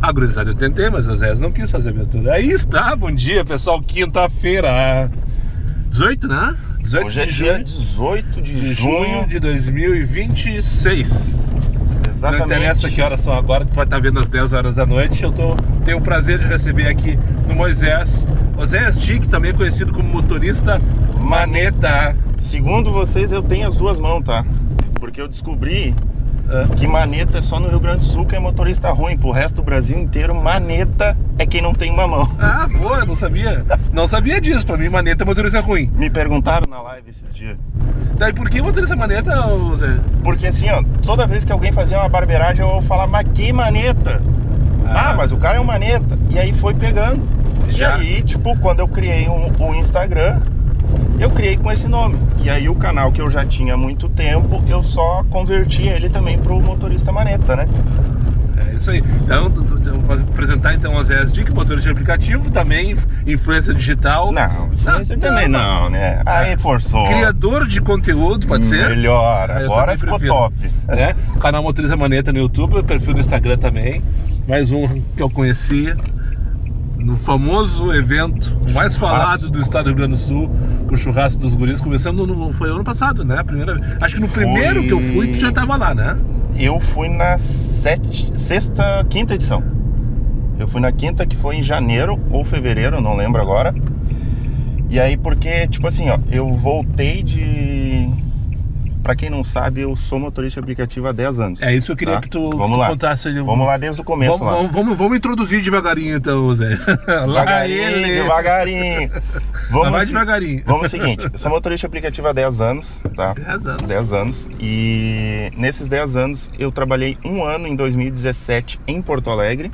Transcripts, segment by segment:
A gurizada eu tentei, mas o Zé não quis fazer a abertura. Aí está, bom dia pessoal, quinta-feira 18, né? 18 Hoje é de dia junho, 18 de junho de 2026. Exatamente. Não interessa que horas são agora, tu vai estar vendo às 10 horas da noite. Tenho o prazer de receber aqui no Moisés Oséias Dick, também conhecido como motorista maneta. Segundo vocês, eu tenho as duas mãos, tá? Porque eu descobri que maneta é só no Rio Grande do Sul que é motorista ruim. Pro resto do Brasil inteiro, maneta é quem não tem uma mão. Ah, boa, eu não sabia. Não sabia disso. Pra mim, maneta é motorista ruim. Me perguntaram na live esses dias. Daí por que motorista maneta, Zé? Porque assim, ó, toda vez que alguém fazia uma barbeiragem, eu vou falar, mas que maneta? Ah, mas o cara é um maneta. E aí foi pegando. Já. E aí, tipo, quando eu criei o Instagram, eu criei com esse nome. E aí o canal que eu já tinha há muito tempo, eu só converti ele também pro motorista maneta, né? É isso aí. Então, eu vou apresentar então o Oséias Dick, motorista de aplicativo, também influência digital. Não, influencer também não, né? Aí forçou. Criador de conteúdo, pode ser? Melhor, Eu agora também ficou prefiro. top. Né? Canal Motorista Maneta no YouTube, perfil no Instagram também. Mais um que eu conheci no famoso evento mais falado do estado do Rio Grande do Sul, o Churrasco dos Guris, começando foi ano passado, né? Acho que no primeiro que eu fui, tu já tava lá, né? Eu fui na quinta edição. Eu fui na quinta, que foi em janeiro ou fevereiro, não lembro agora. E aí, porque, tipo assim, ó, eu voltei de... Pra quem não sabe, eu sou motorista de aplicativo há 10 anos. É isso que eu queria que tu contasse. Vamos lá desde o começo. Vamos introduzir devagarinho então, Zé. Devagarinho. Vai devagarinho. Vamos ao seguinte, eu sou motorista de aplicativo há 10 anos, tá? 10 anos. 10 anos. E nesses 10 anos eu trabalhei um ano em 2017 em Porto Alegre.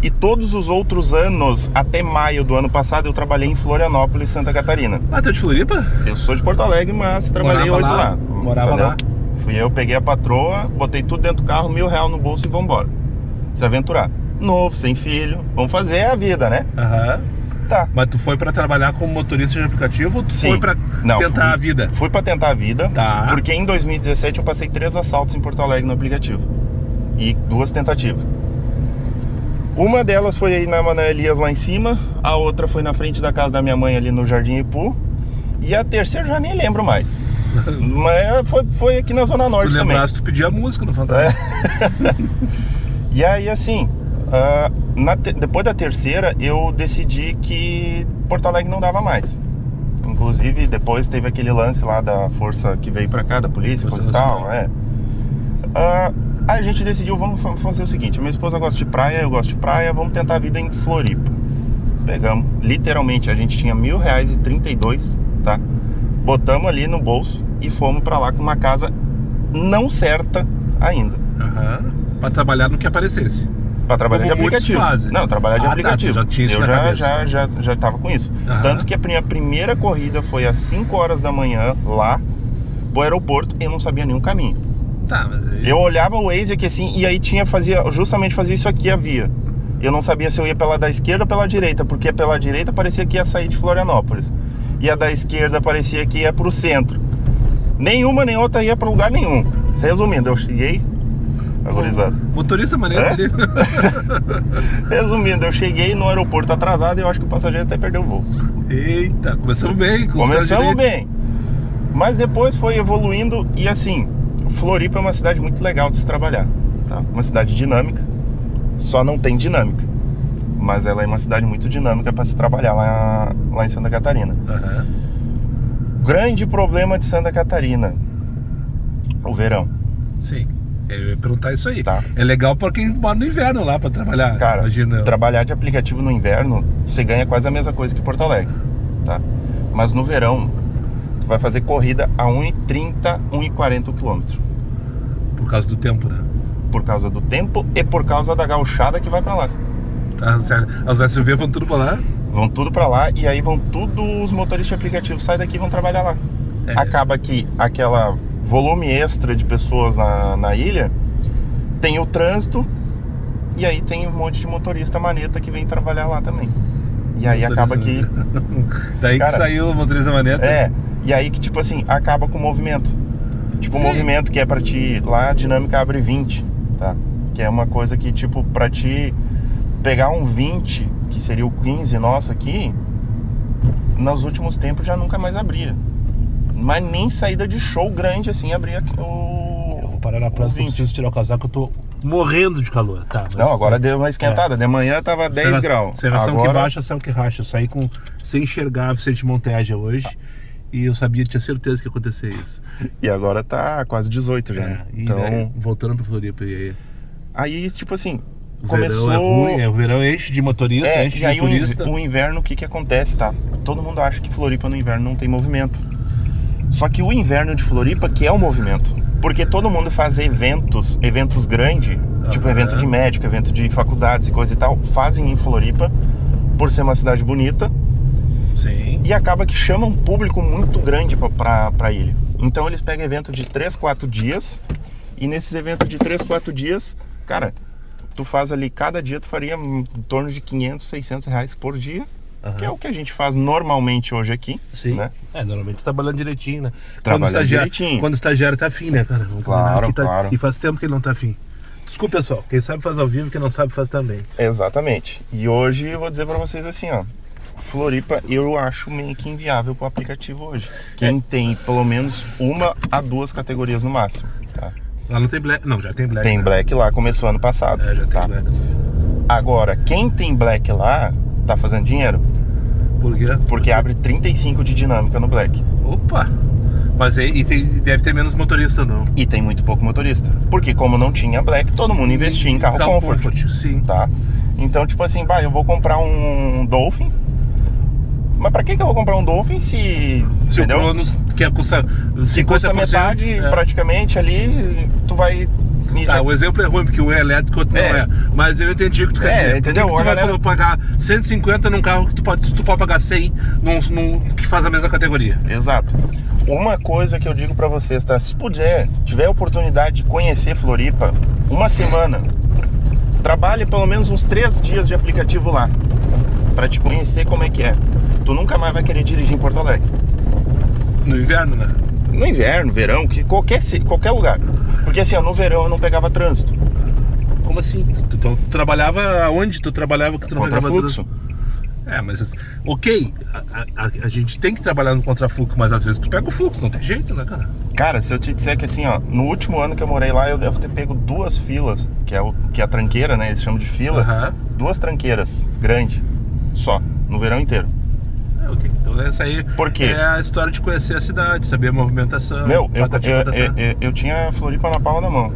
E todos os outros anos, até maio do ano passado, eu trabalhei em Florianópolis, Santa Catarina. Ah, tu é de Floripa? Eu sou de Porto Alegre, mas trabalhei 8 lá. Morava entendeu? lá. Fui eu, peguei a patroa, botei tudo dentro do carro, R$1.000 no bolso e vamos embora. Se aventurar. Novo, sem filho, vamos fazer a vida, né? Aham. Tá. Mas tu foi pra trabalhar como motorista de aplicativo ou tu Sim. foi pra tentar a vida? Fui pra tentar a vida, Tá. Porque em 2017 eu passei 3 assaltos em Porto Alegre no aplicativo. E 2 tentativas. Uma delas foi aí na Manuel Elias lá em cima, a outra foi na frente da casa da minha mãe ali no Jardim Ipu, e a terceira eu já nem lembro mais. Mas foi aqui na Zona Norte também. Tu pedia música no Fantasma. E aí assim, depois da terceira eu decidi que Porto Alegre não dava mais. Inclusive depois teve aquele lance lá da força que veio pra cá, da polícia, coisa e tal, Aí a gente decidiu, vamos fazer o seguinte, minha esposa gosta de praia, eu gosto de praia, vamos tentar a vida em Floripa. Pegamos, literalmente, a gente tinha R$1.032, tá? Botamos ali no bolso e fomos pra lá com uma casa não certa ainda. Aham. Pra trabalhar no que aparecesse. Pra trabalhar Como de aplicativo. fazem. Não, trabalhar de aplicativo. Tá, já tinha isso já tava com isso. Aham. Tanto que a minha primeira corrida foi às 5 horas da manhã lá pro aeroporto e eu não sabia nenhum caminho. Tá, mas aí... Eu olhava o Waze aqui assim, e aí fazia isso aqui a via. Eu não sabia se eu ia pela da esquerda ou pela direita, porque pela direita parecia que ia sair de Florianópolis. E a da esquerda parecia que ia pro centro. Nenhuma nem outra ia pra lugar nenhum. Resumindo, eu cheguei... Agorizado. Motorista maneta ali. Resumindo, eu cheguei no aeroporto atrasado e eu acho que o passageiro até perdeu o voo. Eita, começamos bem. Começamos bem. Mas depois foi evoluindo e assim... Floripa é uma cidade muito legal de se trabalhar, tá? Uma cidade dinâmica, só não tem dinâmica, mas ela é uma cidade muito dinâmica para se trabalhar lá em Santa Catarina. Uhum. Grande problema de Santa Catarina, o verão. Sim, eu ia perguntar isso aí. Tá. É legal para quem mora no inverno lá para trabalhar. Cara, imagina. Trabalhar de aplicativo no inverno, você ganha quase a mesma coisa que Porto Alegre, tá? Mas no verão, tu vai fazer corrida a 1,30, 1,40 km. Por causa do tempo, né? Por causa do tempo e por causa da gauchada que vai pra lá. As SUV vão tudo pra lá? Vão tudo pra lá e aí vão todos os motoristas de aplicativo saem daqui e vão trabalhar lá. Acaba que aquela volume extra de pessoas na ilha tem o trânsito e aí tem um monte de motorista maneta que vem trabalhar lá também. E aí acaba que... Daí cara, que saiu o motorista maneta. E aí que tipo assim, acaba com o movimento. Tipo, o Sim. movimento que é pra ti lá, a dinâmica abre 20, tá? Que é uma coisa que, tipo, pra ti pegar um 20, que seria o 15 nosso aqui, nos últimos tempos já nunca mais abria. Mas nem saída de show grande assim abria o... Eu vou parar na próxima, eu preciso tirar o casaco, eu tô morrendo de calor. Tá, não, agora deu uma esquentada. De manhã tava 10 graus. Serração agora... que baixa, céu que racha. Eu saí sem enxergar a Vicente Monteja hoje. E eu tinha certeza que ia acontecer isso. E agora tá quase 18 já, né? Então, daí, voltando pra Floripa, e aí, tipo assim, o começou... verão é ruim, o verão enche de motorista, enche e aí de turista. O inverno, o que acontece, tá? Todo mundo acha que Floripa no inverno não tem movimento. Só que o inverno de Floripa que é o movimento. Porque todo mundo faz eventos grandes, tipo evento de médico, evento de faculdades e coisa e tal, fazem em Floripa, por ser uma cidade bonita. Sim. E acaba que chama um público muito grande pra ilha. Então eles pegam evento de 3, 4 dias. E nesses eventos de 3, 4 dias, cara, tu faz ali, cada dia tu faria em torno de 500, 600 reais por dia. Que é o que a gente faz normalmente hoje aqui. Sim. Né? Normalmente trabalhando direitinho, né? Trabalhando direitinho. Quando o estagiário tá afim, né, cara? Claro. E faz tempo que ele não tá afim. Desculpa, pessoal. Quem sabe faz ao vivo, quem não sabe faz também. Exatamente. E hoje eu vou dizer pra vocês assim, ó. Floripa eu acho meio que inviável pro aplicativo hoje. Quem tem pelo menos 1 a 2 categorias no máximo, tá? Lá não tem Black? Não, já tem Black. Tem, né? Black lá, começou ano passado. Já tá? tem Black. Agora, quem tem Black lá, tá fazendo dinheiro. Por quê? Porque abre 35 de dinâmica no Black. Opa! Mas aí deve ter menos motorista, não? E tem muito pouco motorista. Porque como não tinha Black, todo mundo investia em carro Comfort. Sim. Tá? Então, tipo assim, eu vou comprar um Dolphin. Mas pra que eu vou comprar um Dolphin se entendeu? O Cronos que custa 50%, se custa metade, praticamente, ali, tu vai... Tá, o exemplo é ruim, porque o elétrico não é. Mas eu entendi o que tu quer dizer. Entendeu? Tu vai pagar 150 num carro que tu pode pagar 100 num que faz a mesma categoria. Exato. Uma coisa que eu digo pra vocês, tá? Se puder, tiver a oportunidade de conhecer Floripa, uma semana, trabalhe pelo menos uns 3 dias de aplicativo lá, pra te conhecer como é que é. Tu nunca mais vai querer dirigir em Porto Alegre. No inverno, né? No inverno, verão, qualquer lugar. Porque assim, no verão eu não pegava trânsito. Como assim? Tu trabalhava aonde? Tu trabalhava que tu não pegava contrafluxo. Mas ok, a gente tem que trabalhar no contrafluxo, mas às vezes tu pega o fluxo, não tem jeito, né, cara? Cara, se eu te disser que assim, ó, no último ano que eu morei lá, eu devo ter pego 2 filas, que é a tranqueira, né? Eles chamam de fila. 2 tranqueiras, grande, só, no verão inteiro. Ok, então essa aí é a história de conhecer a cidade, saber a movimentação. Eu tinha Floripa na palma da mão.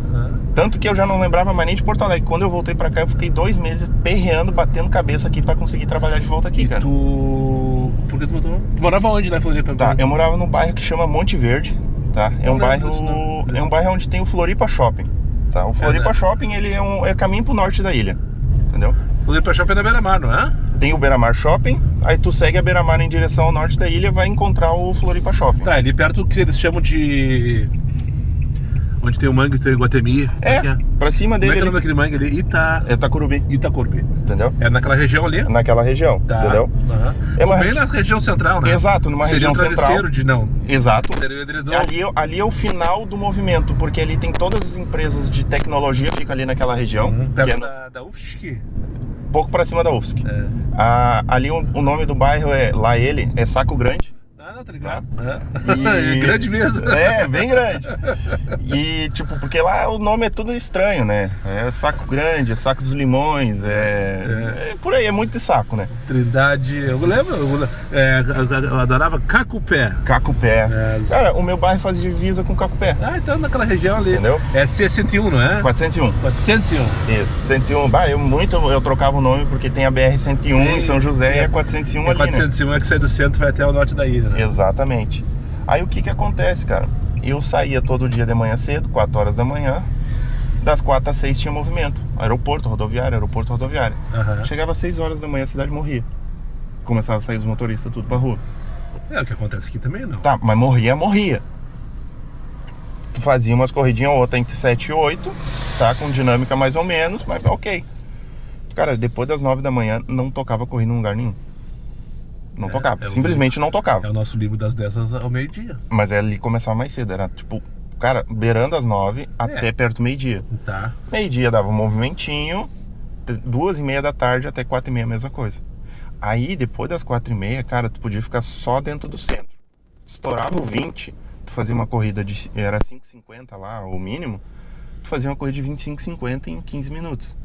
Tanto que eu já não lembrava mais nem de Porto Alegre. Quando eu voltei pra cá, eu fiquei 2 meses perreando, batendo cabeça aqui pra conseguir trabalhar de volta aqui, cara. Por que tu voltou? Tu morava onde, né, Floripa? Tá, eu morava num bairro que chama Monte Verde, tá? É um bairro onde tem o Floripa Shopping, tá? O Floripa Shopping, ele é caminho pro norte da ilha, entendeu? Floripa Shopping é na Beira-Mar, não é? Tem o Beira-Mar Shopping, aí tu segue a Beira-Mar em direção ao norte da ilha, vai encontrar o Floripa Shopping. Tá, ali perto do que eles chamam de... Onde tem o mangue, tem o Guatemi. Pra cima dele. Como é que é o nome daquele mangue ali? Itacurubi. Itacurubi. Entendeu? É naquela região ali? Naquela região, entendeu? Bem na região central, né? Exato, numa região central. Exato. Ali é o final do movimento, porque ali tem todas as empresas de tecnologia, fica ali naquela região. Perto da UFSC? Pouco pra cima da UFSC. Ali o nome do bairro é Saco Grande. Tá ligado? É grande mesmo. É, bem grande. E tipo, porque lá o nome é tudo estranho, né? É Saco Grande, é Saco dos Limões, por aí, é muito de saco, né? Trindade, eu lembro, eu adorava Cacupé. Cacupé. Cara, o meu bairro faz divisa com Cacupé. Então naquela região ali. Entendeu? É C101, não é? 401. 401. Isso, 101. Eu trocava o nome porque tem a BR-101 em São José e a 401 ali, 401 é que sai do centro e vai até o norte da ilha, né? Exatamente. Aí o que acontece, cara? Eu saía todo dia de manhã cedo, 4 horas da manhã. Das 4 às 6 tinha movimento. Aeroporto, rodoviária. Chegava às 6 horas da manhã, a cidade morria. Começava a sair os motoristas tudo pra rua. É o que acontece aqui também, não. Tá, mas morria. Tu fazia umas corridinhas ou outra entre 7 e 8, tá? Com dinâmica mais ou menos, mas ok. Cara, depois das 9 da manhã não tocava corrida em lugar nenhum. Não tocava, simplesmente não tocava. É o nosso livro das 10 ao meio-dia. Mas ali começava mais cedo, era tipo cara, beirando as 9 até perto do meio-dia. Tá. Meio-dia dava um movimentinho, 2h30 da tarde até 4h30 a mesma coisa. Aí, depois das 4h30, cara, tu podia ficar só dentro do centro. Estourava o 20, tu fazia uma corrida de... Era 5,50 lá, o mínimo. Tu fazia uma corrida de 25,50 em 15 minutos.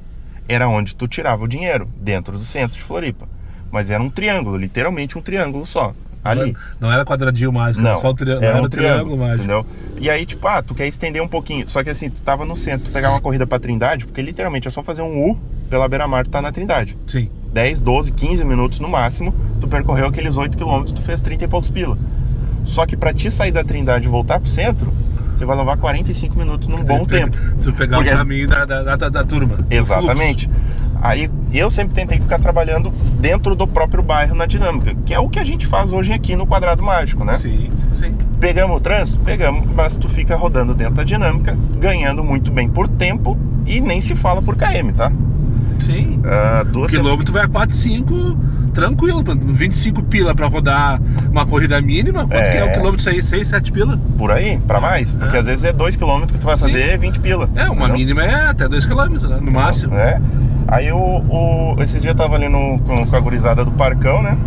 Era onde tu tirava o dinheiro, dentro do centro de Floripa. Mas era um triângulo, literalmente um triângulo só. Ali. Não era quadradinho mágico, não, era só o era um triângulo mágico. Entendeu? E aí, tipo, tu quer estender um pouquinho. Só que assim, tu tava no centro, tu pegar uma corrida pra Trindade, porque literalmente é só fazer um U pela beira-mar, tu tá na Trindade. Sim. 10, 12, 15 minutos no máximo, tu percorreu aqueles 8 km, tu fez 30 e poucos pila. Só que pra te sair da Trindade e voltar pro centro, você vai levar 45 minutos num bom tempo. Se eu pegar o caminho da turma. Exatamente. Aí eu sempre tentei ficar trabalhando dentro do próprio bairro na dinâmica, que é o que a gente faz hoje aqui no Quadrado Mágico, né? Sim, sim. Pegamos o trânsito? Pegamos, mas tu fica rodando dentro da dinâmica, ganhando muito bem por tempo e nem se fala por KM, tá? Sim. O quilômetro vai a 4,5 tranquilo, 25 pila pra rodar uma corrida mínima. Quanto que é o quilômetro isso aí? 6, 7 pila? Por aí, pra mais. Porque às vezes é 2 km que tu vai fazer 20 pila. Uma mínima é até 2 km, né? No máximo. Aí esses dias eu tava ali com a gurizada do Parcão, né?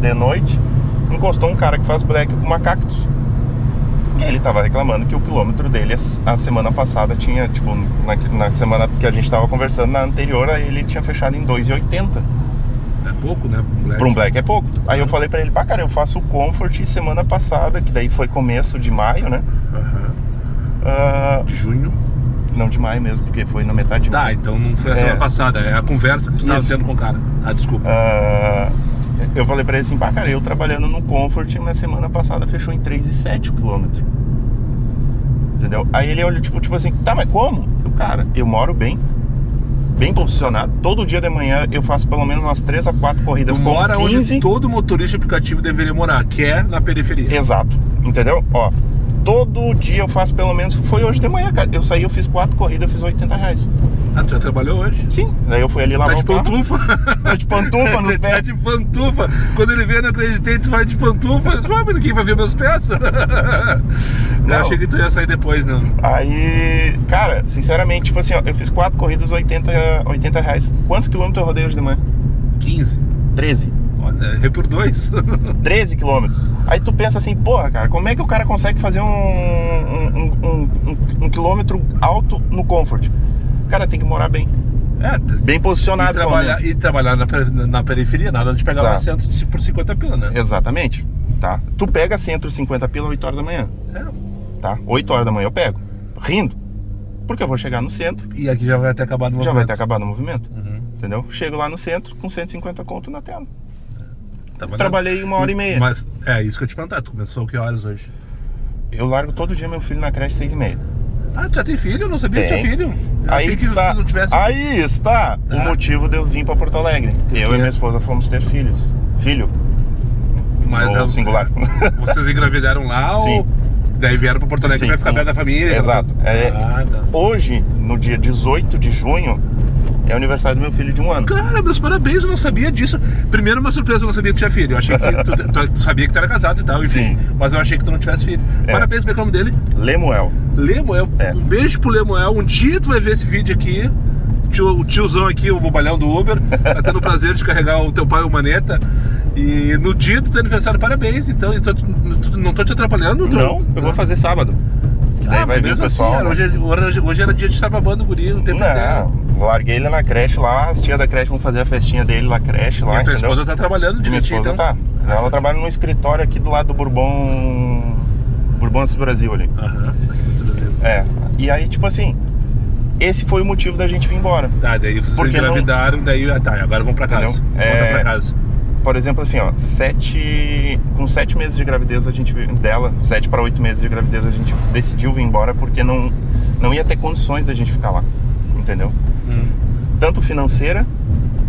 De noite. Encostou um cara que faz black com uma Cactus. E ele tava reclamando que o quilômetro dele a semana passada tinha, tipo, na semana que a gente tava conversando, na anterior, aí ele tinha fechado em 2,80. É pouco, né? Pra um black é pouco. Aí eu falei pra ele, cara, eu faço o Comfort semana passada, que daí foi começo de maio, né? De junho. Não, de maio mesmo, porque foi na metade de maio. Tá, então não foi a semana passada, é a conversa que tu tava tendo com o cara. Desculpa. Eu falei pra ele assim, cara, eu trabalhando no Comfort, na semana passada fechou em 3,7 o quilômetro. Entendeu? Aí ele olhou, tipo assim, tá, mas como? Cara, eu moro bem posicionado. Todo dia de manhã eu faço pelo menos umas 3 a 4 corridas com 15. Mora onde todo motorista aplicativo deveria morar, que é na periferia. Exato, entendeu? Ó, todo dia eu faço pelo menos, foi hoje de manhã, cara. Eu saí, eu fiz 4 corridas, eu fiz R$80. Tu já trabalhou hoje? Sim, daí eu fui ali lavar o carro. Tá de pantufa? Tá de pantufa nos pés. Tá de pantufa. Quando ele vê, não acreditei, tu vai de pantufa. Eu falei, mas ninguém vai ver meus pés? Não, achei que tu ia sair depois, não. Aí, cara, sinceramente, tipo assim, ó, eu fiz 4 corridas, R$80. Quantos quilômetros eu rodei hoje de manhã? 15. 13. Olha, errei por 2. 13 quilômetros. Aí tu pensa assim, porra, cara, como é que o cara consegue fazer um quilômetro alto no Comfort? O cara tem que morar bem. Bem posicionado. E trabalhar na periferia, nada de pegar lá centro por 50 pila, né? Exatamente. Tá? Tu pega centro 50 pila 8 horas da manhã. Tá? 8 horas da manhã eu pego. Rindo. Porque eu vou chegar no centro. E aqui já vai ter acabado o movimento. Já vai ter acabado o movimento. Entendeu? Chego lá no centro com 150 conto na tela. Trabalhei 1h30. Mas isso que eu te perguntar. Tu começou que horas hoje? Eu largo todo dia meu filho na creche 6h30. Tu já tem filho? Eu não sabia que tinha filho. Aí está o motivo de eu vir pra Porto Alegre. Eu e minha esposa fomos ter filhos. Filho. Mas singular. Vocês engravidaram lá? Sim. Ou daí vieram pra Porto Alegre pra ficar perto da família? Exato. Tá. Hoje, no dia 18 de junho, é o aniversário do meu filho de 1 ano. Cara, meus parabéns, eu não sabia disso. Primeiro, uma surpresa, eu não sabia que tinha filho. Eu achei que tu sabia que tu era casado e tal, enfim. Sim. Mas eu achei que tu não tivesse filho. Parabéns, como é o nome dele? Lemuel. Lemuel. Um beijo pro Lemuel. Um dia tu vai ver esse vídeo aqui. O tiozão aqui, o bobalhão do Uber, tá tendo o prazer de carregar o teu pai, o Maneta. E no dia do teu aniversário, parabéns. Então, não tô te atrapalhando? Não, eu vou fazer sábado. Que daí vai vir o pessoal. Assim, né? Hoje era dia de estar babando o guri o tempo inteiro. Larguei ele na creche lá, as tias da creche vão fazer a festinha dele na creche lá. E a tua esposa tá trabalhando de Minha esposa então? tá. Ela trabalha num escritório aqui do lado do Bourbon do Brasil ali. Aqui do Brasil. E aí, tipo assim, esse foi o motivo da gente vir embora. Tá, daí vocês engravidaram, daí agora vão pra casa. Volta pra casa. Por exemplo, assim, ó, com 7 meses de gravidez, 7 para 8 meses de gravidez, a gente decidiu vir embora porque não ia ter condições da gente ficar lá, entendeu? Tanto financeira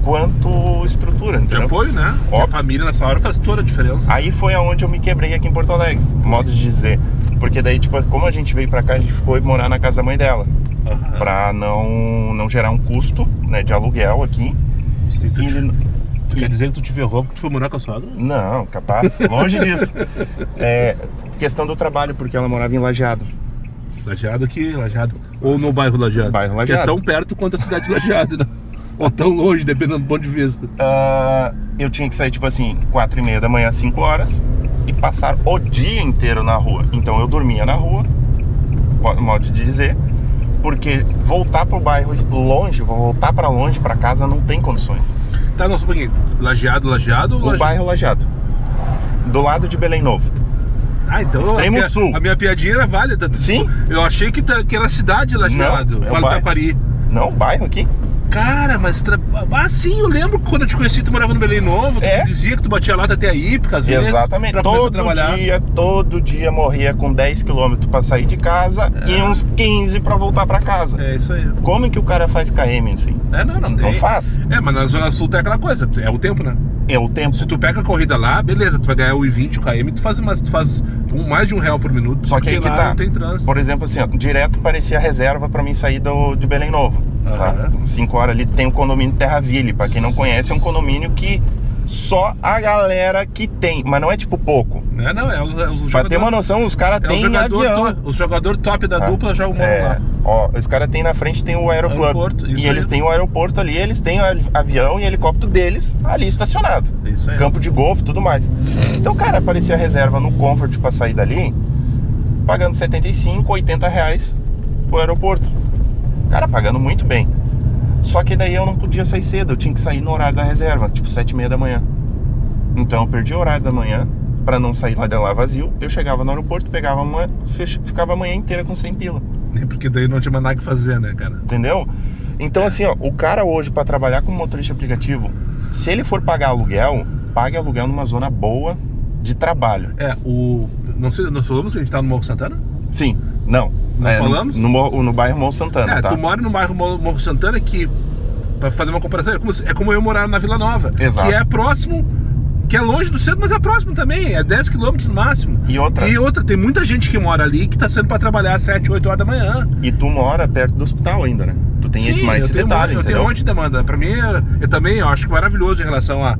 quanto estrutura, entendeu? De apoio, né? E a família nessa hora faz toda a diferença. Aí foi aonde eu me quebrei aqui em Porto Alegre, modo de dizer. Porque daí, tipo, como a gente veio pra cá, a gente ficou morar na casa da mãe dela. Pra não gerar um custo, né, de aluguel aqui. Tu quer dizer que tu te ferrou porque tu foi morar com a sogra? Não, capaz, longe disso. Questão do trabalho, porque ela morava em Lajeado. Lajeado aqui, Lajeado. Ou no bairro Lajeado. Bairro Que Lajeado. é tão perto quanto a cidade de Lajeado, né? Ou tão longe, dependendo do ponto de vista. Eu tinha que sair, tipo assim, 4h30 da manhã, 5 horas, e passar o dia inteiro na rua. Então eu dormia na rua, modo de dizer, porque voltar pro bairro longe, voltar pra longe, pra casa, não tem condições. Tá, não, só um pouquinho. Lajeado ou O Lajeado? bairro Lajeado, do lado de Belém Novo. Ah, então Extremo sul. A minha piadinha era válida. Sim. Eu achei que era a cidade de Lajeado. Não, é o Vale do bairro. Taquari. Não, o bairro aqui. Cara, mas... Ah, sim, eu lembro que quando eu te conheci, tu morava no Belém Novo. É. Tu dizia que tu batia lata até aí, porque às vezes... Exatamente, pra começar a trabalhar. todo dia morria com 10 km pra sair de casa e uns 15 pra voltar pra casa. É isso aí. Como que o cara faz KM assim? Não tem. Não faz. É, mas na Zona Sul tem aquela coisa, é o tempo, né? É o tempo. Se tu pega a corrida lá, beleza, tu vai ganhar 1,20 o KM, tu faz mais de R$1 por minuto. Só que aí porque que lá tá. não tem trânsito. Por exemplo, assim, ó, direto parecia reserva pra mim sair de Belém Novo. Tá? Aham. 5 horas ali tem o condomínio Terraville. Pra quem não conhece, é um condomínio que só a galera que tem, mas não é tipo pouco. Não, é os Pra ter uma noção, os caras têm avião. Os jogadores top da dupla já moram lá. Ó, os caras têm na frente, tem o Aeroclub. Aeroporto, isso E eles aí. têm o aeroporto ali, eles têm o avião e helicóptero deles ali estacionado. Isso aí. Campo de golfe, tudo mais. Então, cara, aparecia reserva no Comfort pra sair dali, pagando 75, 80 reais pro aeroporto. Cara, pagando muito bem. Só que daí eu não podia sair cedo, eu tinha que sair no horário da reserva, tipo 7h30 da manhã. Então eu perdi o horário da manhã, pra não sair lá de lá vazio. Eu chegava no aeroporto, pegava ficava a manhã inteira com 100 pila. Porque daí não tinha mais nada que fazer, né, cara? Entendeu? Então assim, ó, o cara hoje pra trabalhar como motorista aplicativo, se ele for pagar aluguel, pague aluguel numa zona boa de trabalho. Não sei, nós falamos que a gente tá no Morro Santana? Sim, não. Não falamos? No bairro Morro Santana, tá? Tu mora no bairro Morro Santana que, pra fazer uma comparação, é como eu morar na Vila Nova. Exato. Que é próximo, que é longe do centro, mas é próximo também, é 10 km no máximo. E outra, tem muita gente que mora ali que tá saindo pra trabalhar às 7, 8 horas da manhã. E tu mora perto do hospital ainda, né? Tu tem Sim, esse detalhe, eu entendeu? tenho um monte de demanda. Pra mim, eu também acho que maravilhoso em relação a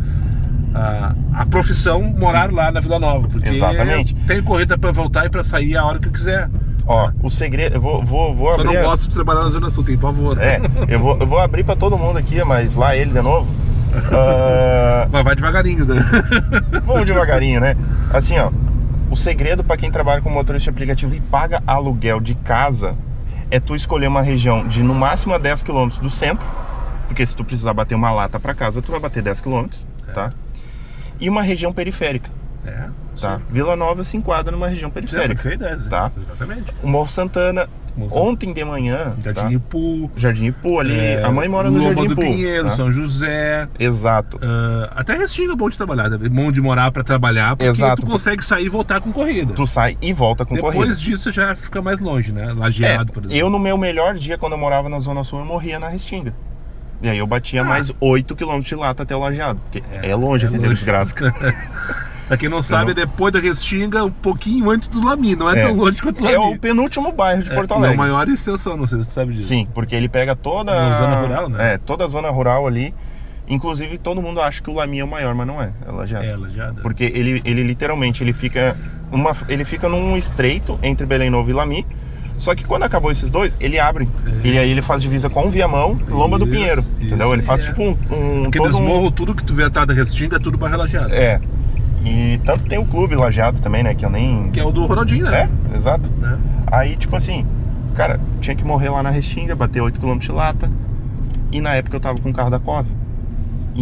profissão morar lá na Vila Nova. Porque Exatamente. eu tenho corrida pra voltar e pra sair a hora que eu quiser. Ó, o segredo, eu vou Só abrir. não gosto de trabalhar na Zona Sul, tem pavor. Eu vou abrir pra todo mundo aqui, mas lá ele de novo. Mas vai devagarinho, né? Vamos devagarinho, né? Assim, ó, o segredo pra quem trabalha com motorista aplicativo e paga aluguel de casa é tu escolher uma região de no máximo a 10 km do centro, porque se tu precisar bater uma lata pra casa, tu vai bater 10 km, tá? E uma região periférica. Tá? Vila Nova se enquadra numa região periférica. Tá? Exatamente. O Morro Santana, ontem de manhã, Jardim Ipu. Jardim Ipu ali, a mãe mora no Jardim Ipu. Pinheiro, tá? São José. Exato. Até Restinga é bom de trabalhar, é bom de morar pra trabalhar, porque Exato. tu consegue sair e voltar com corrida. Tu sai e volta com corrida. Depois disso já fica mais longe, né? Lajeado, por exemplo. Eu no meu melhor dia, quando eu morava na Zona Sul, eu morria na Restinga. E aí eu batia mais 8 km de lata até o Lajeado, porque é longe aquele desgraça. Pra quem não sabe, depois da Restinga, um pouquinho antes do Lami, não é tão longe quanto o Lami. É o penúltimo bairro de Porto Alegre. É a maior extensão, não sei se tu sabe disso. Sim, porque ele pega toda a zona rural, né? Toda a zona rural ali. Inclusive todo mundo acha que o Lami é o maior, mas não é. É Lajeado. É Lajeado. Porque ele literalmente ele fica num estreito entre Belém Novo e Lami. Só que quando acabou esses dois, ele abre. E aí ele faz divisa com Viamão, Lomba do Pinheiro. Entendeu? Ele faz tipo Aqueles morros, tudo que tu vê atrás da Restinga, é tudo bairro Lajeado. E tanto tem o clube Lajeado também, né? Que eu nem... Que é o do Ronaldinho, né? Exato. Aí, tipo assim, cara, tinha que morrer lá na Restinga, bater 8 km de lata. E na época eu tava com o carro da Cove.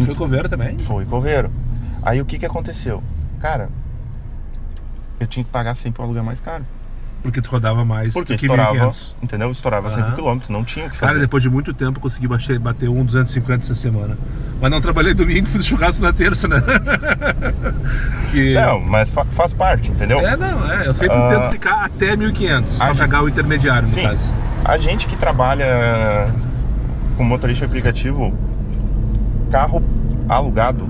Foi coveiro também? Foi coveiro. Aí o que aconteceu? Cara, eu tinha que pagar sempre o aluguel mais caro. Porque tu rodava mais. Porque estourava, entendeu? Estourava sempre o quilômetro, não tinha o que fazer. Cara, depois de muito tempo eu consegui bater 250 essa semana. Mas não trabalhei domingo, fiz churrasco na terça, né? Não, mas faz parte, entendeu? Eu sempre tento ficar até 1.500 pra pagar o intermediário, no caso. A gente que trabalha com motorista aplicativo, carro alugado,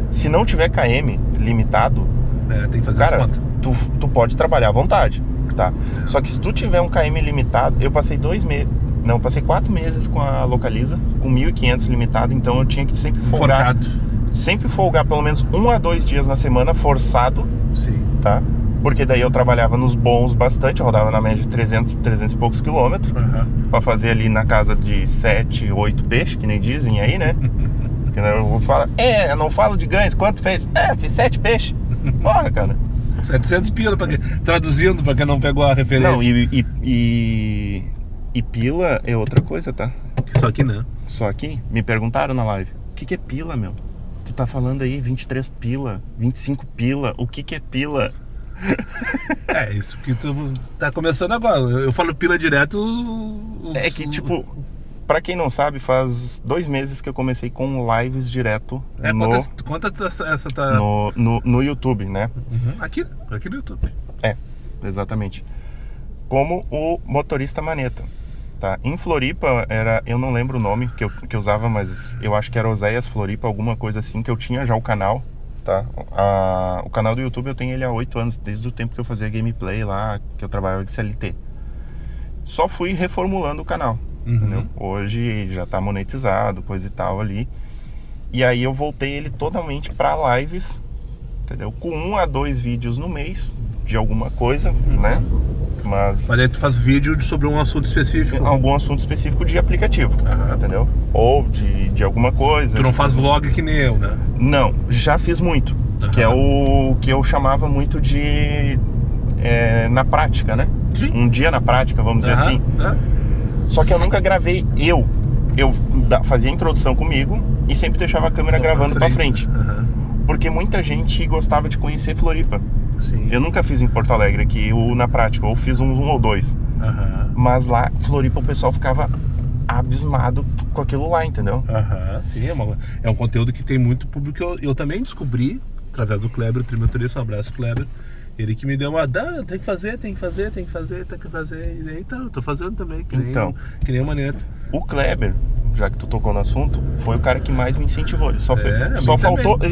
se não tiver KM limitado, tem que fazer cara, conta. Tu pode trabalhar à vontade, tá? Só que se tu tiver um KM limitado, eu passei 4 meses com a Localiza, com 1.500 limitado, então eu tinha que sempre folgar. Sempre folgar pelo menos 1 a 2 dias na semana, forçado. Sim. Tá? Porque daí eu trabalhava nos bons bastante, eu rodava na média de 300 e poucos quilômetros, pra fazer ali na casa de 7, 8 peixes, que nem dizem aí, né? Que eu vou falar, eu não falo de ganhos, quanto fez? Fiz 7 peixes. Porra, cara. 700 pila, traduzindo pra quem não pegou a referência. Não, e pila é outra coisa, tá? Só que não. Só aqui, me perguntaram na live, o que é pila, meu? Tu tá falando aí 23 pila, 25 pila, o que é pila? Isso que tu tá começando agora. Eu falo pila direto. É que, tipo, pra quem não sabe, faz 2 meses que eu comecei com lives direto quantas essa tá... no YouTube, né? Aqui no YouTube. Exatamente. Como o motorista maneta, tá? Em Floripa eu não lembro o nome que eu usava, mas eu acho que era Oséias Floripa, alguma coisa assim, que eu tinha já o canal. Tá? O canal do YouTube eu tenho ele há 8 anos, desde o tempo que eu fazia gameplay lá, que eu trabalhava de CLT. Só fui reformulando o canal, entendeu? Hoje já tá monetizado, coisa e tal ali. E aí eu voltei ele totalmente para lives, entendeu? Com 1 a 2 vídeos no mês de alguma coisa, né? Mas aí tu faz vídeo sobre um assunto específico. Algum assunto específico de aplicativo, entendeu? Ou de alguma coisa. Tu não faz vlog que nem eu, né? Não, já fiz muito. Que é o que eu chamava muito de na prática, né? Sim. Um dia na prática, vamos dizer assim. Só que eu nunca gravei eu fazia a introdução comigo e sempre deixava a câmera gravando pra frente. Porque muita gente gostava de conhecer Floripa. Sim. Eu nunca fiz em Porto Alegre aqui, na prática, ou fiz um ou 2. Mas lá, Floripa, o pessoal ficava abismado com aquilo lá, entendeu? Sim, é um conteúdo que tem muito público. Eu também descobri, através do Kleber, o Trimetorista, um abraço, Kleber. Ele que me deu uma... tem que fazer. E aí tá, eu tô fazendo também, que nem o Maneta. O Kleber, já que tu tocou no assunto, foi o cara que mais me incentivou. Ele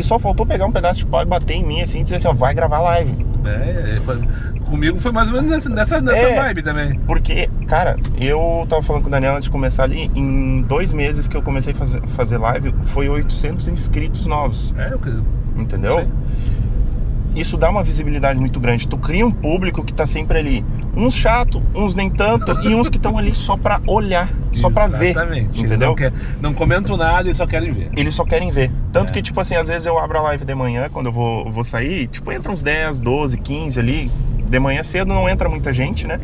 só faltou pegar um pedaço de pau e bater em mim assim e dizer assim, vai gravar live. Comigo foi mais ou menos nessa vibe também. Porque, cara, eu tava falando com o Daniel antes de começar ali, em 2 meses que eu comecei a fazer live, foi 800 inscritos novos. Entendeu? Sim. Isso dá uma visibilidade muito grande. Tu cria um público que tá sempre ali. Uns chato, uns nem tanto, e uns que estão ali só pra olhar, só pra ver. Exatamente. Entendeu? Não comentam nada e só querem ver. Eles só querem ver. Tanto que, tipo assim, às vezes eu abro a live de manhã, quando eu vou sair, tipo, entra uns 10, 12, 15 ali. De manhã cedo não entra muita gente, né?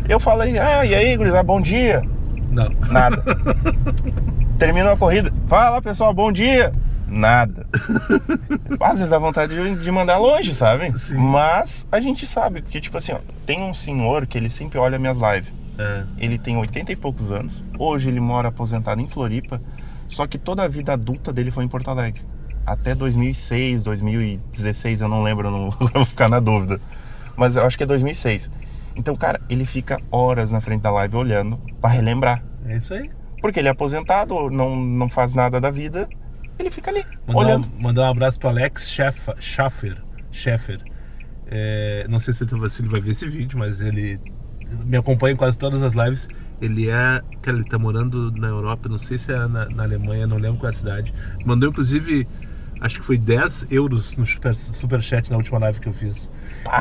Eu falo aí, e aí, gurizada, bom dia. Não. Nada. Termina a corrida. Fala, pessoal, bom dia. Nada. Às vezes dá vontade de mandar longe, sabe? Sim. Mas a gente sabe, porque tipo assim, tem um senhor que ele sempre olha minhas lives. Ele tem 80 e poucos anos. Hoje ele mora aposentado em Floripa. Só que toda a vida adulta dele foi em Porto Alegre. Até 2006, 2016, eu não lembro, eu não vou ficar na dúvida. Mas eu acho que é 2006. Então, cara, ele fica horas na frente da live olhando pra relembrar. É isso aí. Porque ele é aposentado, não faz nada da vida. Ele fica ali, olhando. Mandar um abraço pro Alex Schaffer. Não sei se ele vai ver esse vídeo, mas ele me acompanha em quase todas as lives. Ele tá morando na Europa, não sei se é na Alemanha, não lembro qual é a cidade. Mandou inclusive, acho que foi 10 euros no superchat na última live que eu fiz.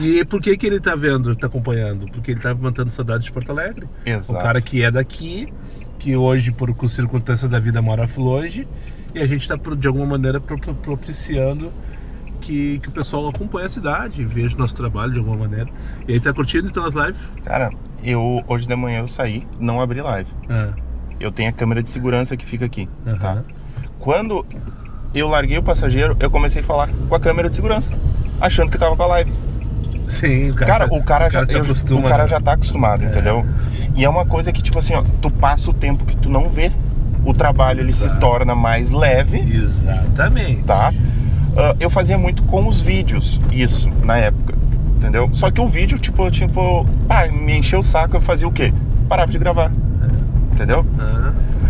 E por que ele tá vendo, tá acompanhando? Porque ele tá mantendo saudade de Porto Alegre. Exato. O cara que é daqui, que hoje por circunstâncias da vida mora longe. E a gente está, de alguma maneira, propiciando que o pessoal acompanhe a cidade, veja o nosso trabalho de alguma maneira. E aí, tá curtindo então as lives? Cara, hoje de manhã eu saí, não abri live. Eu tenho a câmera de segurança que fica aqui, tá? Quando eu larguei o passageiro, eu comecei a falar com a câmera de segurança, achando que tava com a live. Sim, o cara já tá acostumado, entendeu? E é uma coisa que, tipo assim, ó, tu passa o tempo que tu não vê. O trabalho ele se torna mais leve. Exatamente. Tá? Eu fazia muito com os vídeos, isso, na época, entendeu? Só que o vídeo, me encheu o saco, eu fazia o quê? Parava de gravar, entendeu?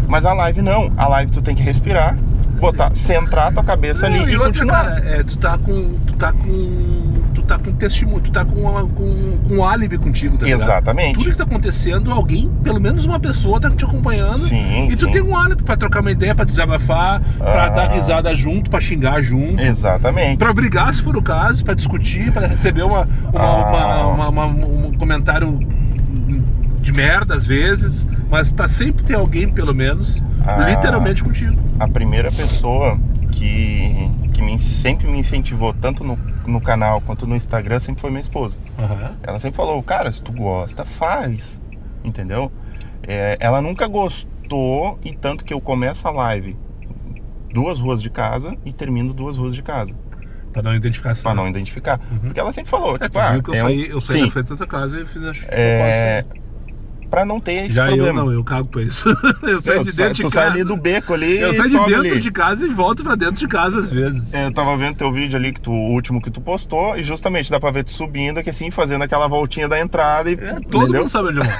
Mas a live não, a live tu tem que respirar, centrar tua cabeça ali e continuar. Cara, tu tá com testemunho, tu tá com um álibi contigo, tá ligado? Exatamente. Tudo que tá acontecendo, alguém, pelo menos uma pessoa tá te acompanhando. Sim, e tu sim. tem um álibi pra trocar uma ideia, pra desabafar, pra dar risada junto, pra xingar junto. Exatamente. Pra brigar, se for o caso, pra discutir, pra receber um comentário de merda às vezes, mas sempre tem alguém, pelo menos, literalmente contigo. A primeira pessoa que sempre me incentivou, tanto no canal quanto no Instagram, sempre foi minha esposa. Ela sempre falou, cara, se tu gosta, faz, entendeu? Ela nunca gostou, e tanto que eu começo a live 2 ruas de casa e termino 2 ruas de casa. Pra não identificar. Pra não identificar. Porque ela sempre falou, tipo, viu que eu saí da frente da tua casa e fiz pra não ter esse já problema. Eu cago pra isso. Eu saio de dentro de casa. Tu sai ali do beco ali. Eu saio de dentro de casa e volto pra dentro de casa às vezes. Eu tava vendo teu vídeo ali, o último que tu postou, e justamente dá pra ver tu subindo aqui assim, fazendo aquela voltinha da entrada e. Todo mundo sabe onde eu moro.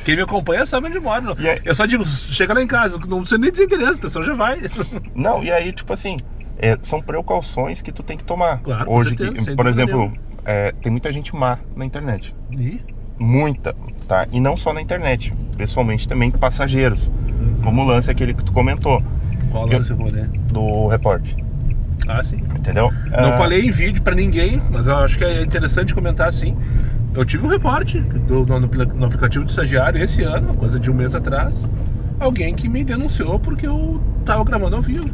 Quem me acompanha sabe onde eu moro. Eu só digo, chega lá em casa, não precisa nem desinteresse, a pessoa já vai. Não, e aí, tipo assim, são precauções que tu tem que tomar. Claro, hoje, certeza, por exemplo, tem muita gente má na internet. Muita, tá? E não só na internet, pessoalmente também passageiros. Como o lance aquele que tu comentou. Qual lance eu comentei? Do repórter. Ah, sim. Entendeu? Não falei em vídeo pra ninguém, mas eu acho que é interessante comentar assim. Eu tive um reporte no aplicativo do estagiário esse ano, coisa de um mês atrás. Alguém que me denunciou porque eu tava gravando ao vivo.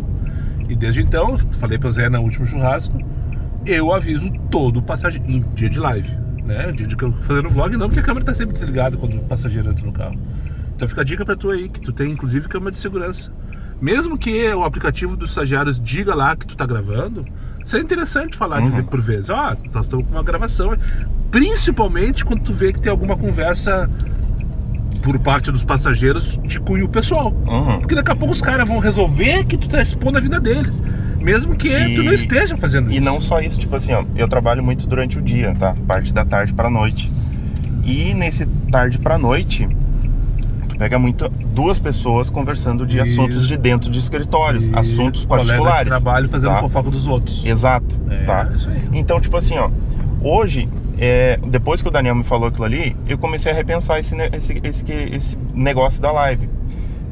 E desde então, falei pro Zé no último churrasco, eu aviso todo passageiro em dia de live, né? Dia de fazendo vlog não, porque a câmera tá sempre desligada quando o passageiro entra no carro. Então fica a dica pra tu aí, que tu tem inclusive câmera de segurança. Mesmo que o aplicativo dos estagiários diga lá que tu tá gravando, isso é interessante falar por vezes. Nós estamos com uma gravação. Principalmente quando tu vê que tem alguma conversa por parte dos passageiros de cunho pessoal. Porque daqui a pouco os caras vão resolver que tu tá expondo a vida deles, mesmo que tu não esteja fazendo isso. E não só isso, tipo assim, eu trabalho muito durante o dia, tá? Parte da tarde pra noite. E nesse tarde pra noite, tu pega muito 2 pessoas conversando de assuntos de dentro de escritórios, assuntos particulares. Colega de trabalho fazendo fofoca dos outros. Exato, tá? Isso aí. Então, tipo assim, hoje, depois que o Daniel me falou aquilo ali, eu comecei a repensar esse negócio da live.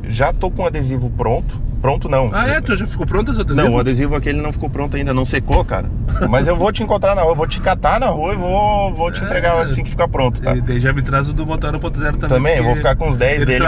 Já tô com o adesivo pronto. Pronto não. Tu já ficou pronto esse adesivo? Não, o adesivo aquele não ficou pronto ainda, não secou, cara. Mas eu vou te encontrar na rua, eu vou te catar na rua e vou te entregar assim que ficar pronto, tá? E já me traz o do motor 1.0 também. Também, eu vou ficar com uns 10 dele.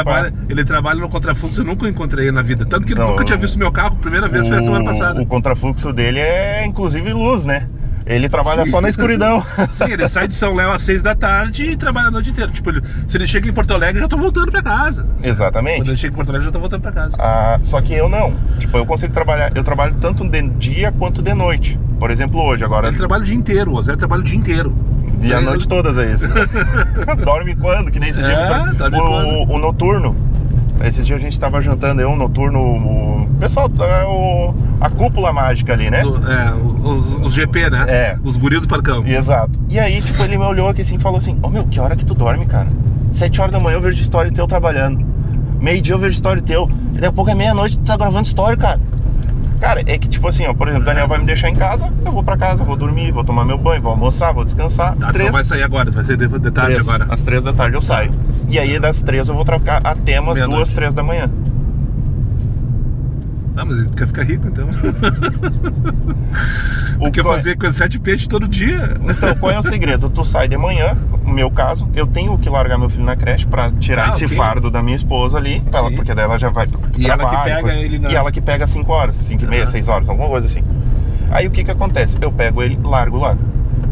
Ele trabalha no contrafluxo, eu nunca encontrei na vida. Tanto que ele nunca tinha visto meu carro, primeira vez foi a semana passada. O contrafluxo dele é inclusive luz, né? Ele trabalha só na escuridão. Sim, ele sai de São Léo às 6 da tarde e trabalha a noite inteira. Tipo, se ele chega em Porto Alegre, eu já tô voltando pra casa. Exatamente. Quando ele chega em Porto Alegre, eu já tô voltando pra casa. Só que eu não. Tipo, eu consigo trabalhar. Eu trabalho tanto de dia quanto de noite. Por exemplo, hoje, agora. Ele trabalha o dia inteiro, o Zé trabalha o dia inteiro. E a noite todas é isso. Dorme quando? Que nem esse dia. O noturno. Esses dias a gente tava jantando aí, um noturno. O pessoal, a cúpula mágica ali, né? Os GP, né? Os guris do parcão. Exato. E aí, tipo, ele me olhou aqui assim e falou assim: meu, que hora que tu dorme, cara? 7 horas da manhã eu vejo story teu trabalhando. Meio-dia eu vejo story teu. E daqui a pouco é meia-noite tu tá gravando story, cara. Cara, é que tipo assim, por exemplo, o Daniel vai me deixar em casa, eu vou pra casa, vou dormir, vou tomar meu banho, vou almoçar, vou descansar. Tá, então vai sair agora, vai ser de tarde agora. Às 3 da tarde eu saio. E aí das 3 eu vou trocar até umas 2, 3 da manhã. Mas ele quer ficar rico, então. Quer fazer com 7 peixes todo dia. Então, qual é o segredo? Tu sai de manhã, no meu caso, eu tenho que largar meu filho na creche pra tirar esse fardo da minha esposa ali, porque daí ela já vai pro trabalho. Ela que pega ele E ela que pega 5 horas, 5 e meia, 6 horas, alguma coisa assim. Aí o que acontece? Eu pego ele, largo lá.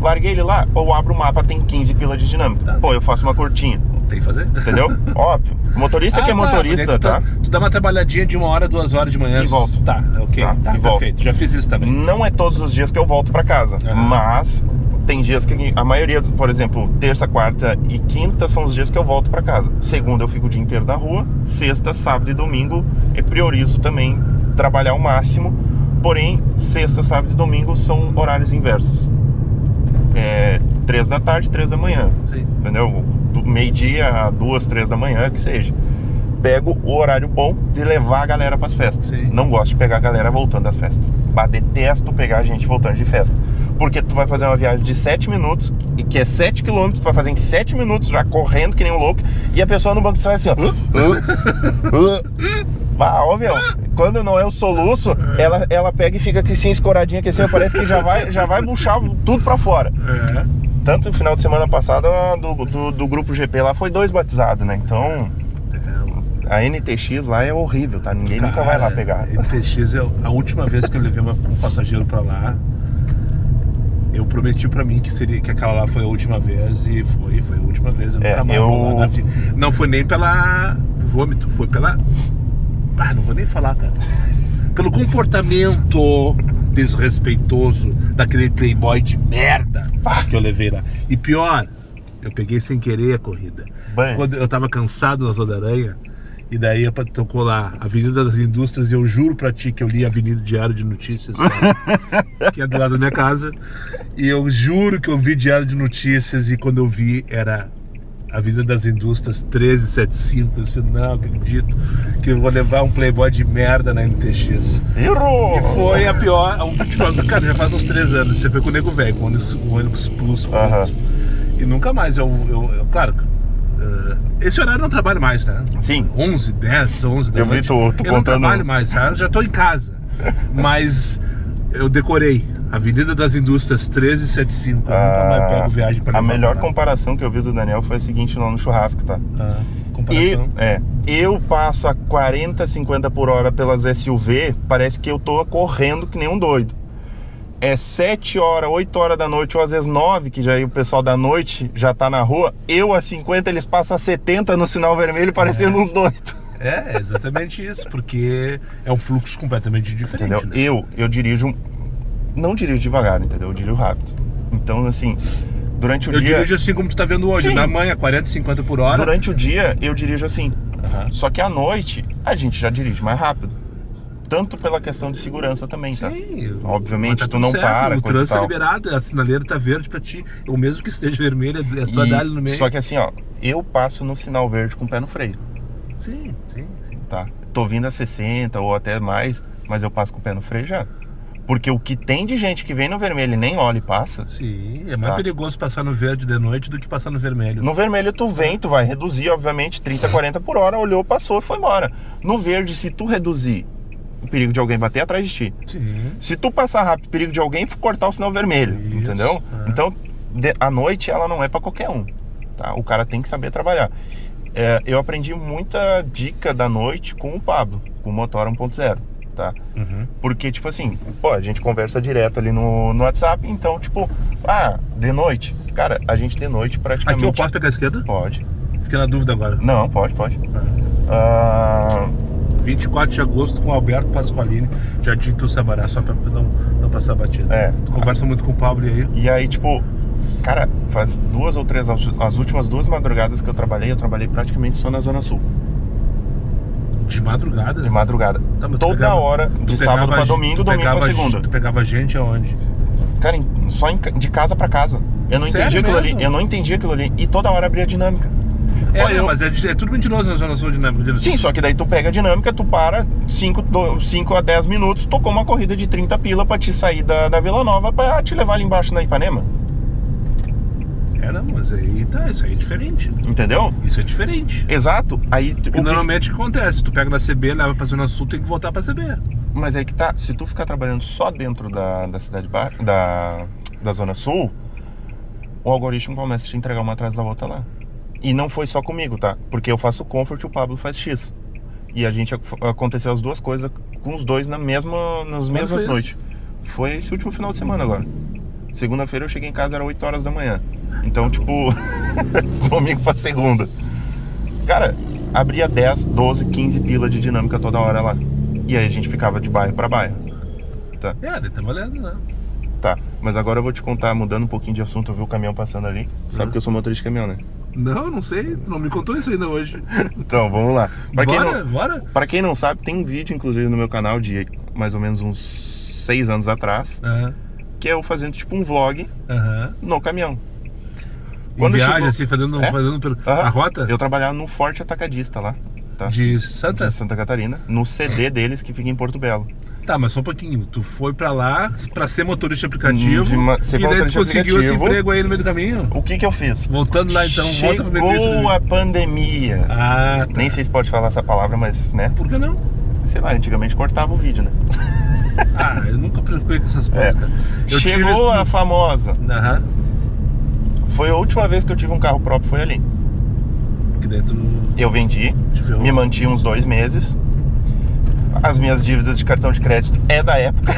Larguei ele lá, eu abro o mapa, tem 15 pila de dinâmica. Eu faço uma curtinha. Tem que fazer. Entendeu? Óbvio. Motorista que é motorista, tá? Tu dá uma trabalhadinha de 1 hora, 2 horas de manhã. E volto. Tá, ok. Tá, perfeito. Já fiz isso também. Não é todos os dias que eu volto pra casa. Mas tem dias que a maioria, por exemplo, terça, quarta e quinta são os dias que eu volto pra casa. Segunda eu fico o dia inteiro na rua. Sexta, sábado e domingo eu priorizo também trabalhar ao máximo. Porém, sexta, sábado e domingo são horários inversos. 3 da tarde, 3 da manhã. Sim. Entendeu? Do meio-dia a 2, 3 da manhã, que seja. Pego o horário bom de levar a galera pras festas. Sim. Não gosto de pegar a galera voltando das festas. Detesto pegar a gente voltando de festa. Porque tu vai fazer uma viagem de 7 minutos, que é 7 km, tu vai fazer em 7 minutos, já correndo que nem um louco, e a pessoa no banco de trás assim, ó. Ó, meu, quando não é o soluço, ela pega e fica aqui assim, escoradinha, que assim, parece que já vai puxar tudo pra fora. Tanto no final de semana passado, do grupo GP lá, foi 2 batizados, né? Então, a NTX lá é horrível, tá? Ninguém nunca vai lá pegar. NTX, a última vez que eu levei um passageiro pra lá, eu prometi pra mim que aquela lá foi a última vez, e foi a última vez. Eu nunca mais vou lá na vida. Não foi nem pela vômito, foi pela... não vou nem falar, cara. Pelo comportamento desrespeitoso daquele playboy de merda que eu levei lá. E pior, eu peguei sem querer a corrida. Quando eu tava cansado na Zona da Aranha, e daí tocou lá Avenida das Indústrias, e eu juro pra ti que eu li Avenida Diário de Notícias, cara, que é do lado da minha casa, e eu juro que eu vi Diário de Notícias, e quando eu vi era Avenida das Indústrias 1375, eu disse, não acredito que eu vou levar um playboy de merda na NTX. Errou! E foi a pior, a última, cara, já faz uns 3 anos, você foi com o Nego Velho, com o ônibus Plus, e nunca mais, claro, esse horário eu não trabalho mais, tá? Sim. 11, 10, 11 da noite. Eu não trabalho mais, tá? Já tô em casa. Mas eu decorei Avenida das Indústrias 1375. Eu nunca mais pego viagem pra A melhor comparação que eu vi do Daniel foi a seguinte lá no churrasco, tá? Comparação? Eu passo a 40, 50 por hora pelas SUV, parece que eu tô correndo que nem um doido. É 7 horas, 8 horas da noite, ou às vezes 9, que já o pessoal da noite já tá na rua. Eu a 50, eles passam a 70 no sinal vermelho, parecendo uns doidos. É exatamente isso, porque é um fluxo completamente diferente. Entendeu? Né? Eu dirijo, não dirijo devagar, entendeu? Eu dirijo rápido. Então, assim, durante o dia... Eu dirijo assim como tu tá vendo hoje, Sim. Na manhã, 40, 50 por hora. Durante o dia, eu dirijo assim. Só que à noite, a gente já dirige mais rápido. Tanto pela questão de segurança também, tá? Sim, obviamente, tu não para, o coisa e trânsito é tal. liberado, a sinaleira tá verde pra ti. Ou mesmo que esteja vermelha, é só dar no meio. Só que assim, ó, eu passo no sinal verde com o pé no freio. Sim. Tá? Tô vindo a 60 ou até mais, mas eu passo com o pé no freio já. Porque o que tem de gente que vem no vermelho e nem olha e passa... Sim, é mais perigoso passar no verde de noite do que passar no vermelho. No vermelho tu vem, tu vai reduzir, obviamente, 30, 40 por hora, olhou, passou e foi embora. No verde, se tu reduzir, o perigo de alguém bater atrás de ti. Sim. Se tu passar rápido, o perigo de alguém cortar o sinal vermelho, entendeu? Então, a noite ela não é pra qualquer um, tá? O cara tem que saber trabalhar. Eu aprendi muita dica da noite com o Pablo, com o Motora 1.0, tá? Porque, tipo assim, a gente conversa direto ali no WhatsApp, então, tipo, de noite. Cara, a gente de noite praticamente... Aqui eu posso pegar a esquerda? Pode. Fiquei na dúvida agora. Não, pode. 24 de agosto com o Alberto Pasqualini, Jardim do Sabará, só pra não passar batida. Tu conversa muito com o Pablo aí. E aí, tipo, cara, faz 2 ou 3, as últimas 2 madrugadas que eu trabalhei praticamente só na Zona Sul. De madrugada? De madrugada. Tá, toda hora, de sábado pra domingo, domingo pra segunda. Tu pegava gente aonde? Cara, de casa pra casa. Eu não entendi aquilo ali. Eu não entendi aquilo ali. E toda hora abria dinâmica. Mas é tudo mentiroso na Zona Sul dinâmica. Sim, só que daí tu pega a dinâmica, tu para 5 a 10 minutos, tocou uma corrida de 30 pila pra te sair da Vila Nova pra te levar ali embaixo na Ipanema. Não, mas aí tá, isso aí é diferente. Entendeu? Isso é diferente. Exato. Aí, normalmente o que acontece? Tu pega na CB, leva pra Zona Sul, tem que voltar pra CB. Mas aí que tá, se tu ficar trabalhando só dentro da cidade da Zona Sul, o algoritmo começa a te entregar uma atrás da volta lá. E não foi só comigo, tá? Porque eu faço Comfort e o Pablo faz X. E a gente aconteceu as duas coisas com os dois nas mesmas noites. Foi esse último final de semana agora. Segunda-feira eu cheguei em casa, era 8 horas da manhã. Então, tipo, domingo pra segunda. Cara, abria 10, 12, 15 pila de dinâmica toda hora lá. E aí a gente ficava de bairro pra bairro. Tá? Tá valendo, né? Tá, mas agora eu vou te contar, mudando um pouquinho de assunto, eu vi o caminhão passando ali. Sabe que eu sou motorista de caminhão, né? Não sei, tu não me contou isso ainda hoje. Então, vamos lá. Bora. Pra quem não sabe, tem um vídeo, inclusive, no meu canal de mais ou menos uns 6 anos atrás, que é eu fazendo tipo um vlog no caminhão. Quando viagem, assim, fazendo a rota? Eu trabalhava no Forte Atacadista lá, tá? De Santa Catarina, no CD deles que fica em Porto Belo. Tá, mas só um pouquinho. Tu foi pra lá pra ser motorista de aplicativo ser e daí tu motorista de conseguiu esse aplicativo. emprego aí no meio do caminho? O que eu fiz? Voltando lá então, volta pra Chegou a pandemia. Ah, tá. Nem sei se pode falar essa palavra, mas, né? Por que não? Sei lá, antigamente cortava o vídeo, né? Ah, eu nunca preocupei com essas coisas, cara. Eu Chegou a famosa. Aham. Foi a última vez que eu tive um carro próprio, foi ali. Aqui dentro Eu vendi, te ferrou. me mantive uns 2 meses. As minhas dívidas de cartão de crédito é da época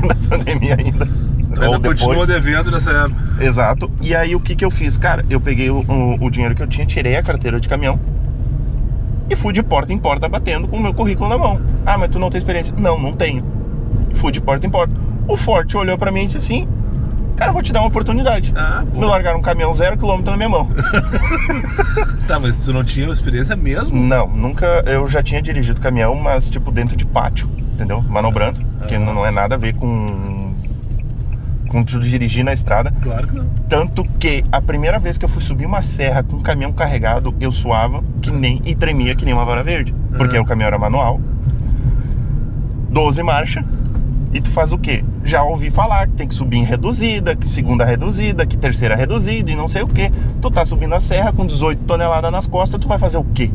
da pandemia ainda. Tu ainda continua devendo nessa época. Exato. E aí o que eu fiz? Cara, eu peguei o dinheiro que eu tinha, tirei a carteira de caminhão e fui de porta em porta batendo com o meu currículo na mão. Ah, mas tu não tem experiência? Não, não tenho. Fui de porta em porta. O Forte olhou pra mim e disse assim: cara, eu vou te dar uma oportunidade. Me largaram um caminhão 0 km na minha mão. Tá, mas tu não tinha experiência mesmo? Não, nunca. Eu já tinha dirigido caminhão, mas tipo dentro de pátio, entendeu? Manobrando, que não é nada a ver com tu dirigir na estrada. Claro que não. Tanto que a primeira vez que eu fui subir uma serra com um caminhão carregado, eu suava e tremia que nem uma vara verde. Porque o caminhão era manual, 12 marchas, e tu faz o quê? Já ouvi falar que tem que subir em reduzida, que segunda reduzida, que terceira reduzida e não sei o quê. Tu tá subindo a serra com 18 toneladas nas costas, tu vai fazer o quê?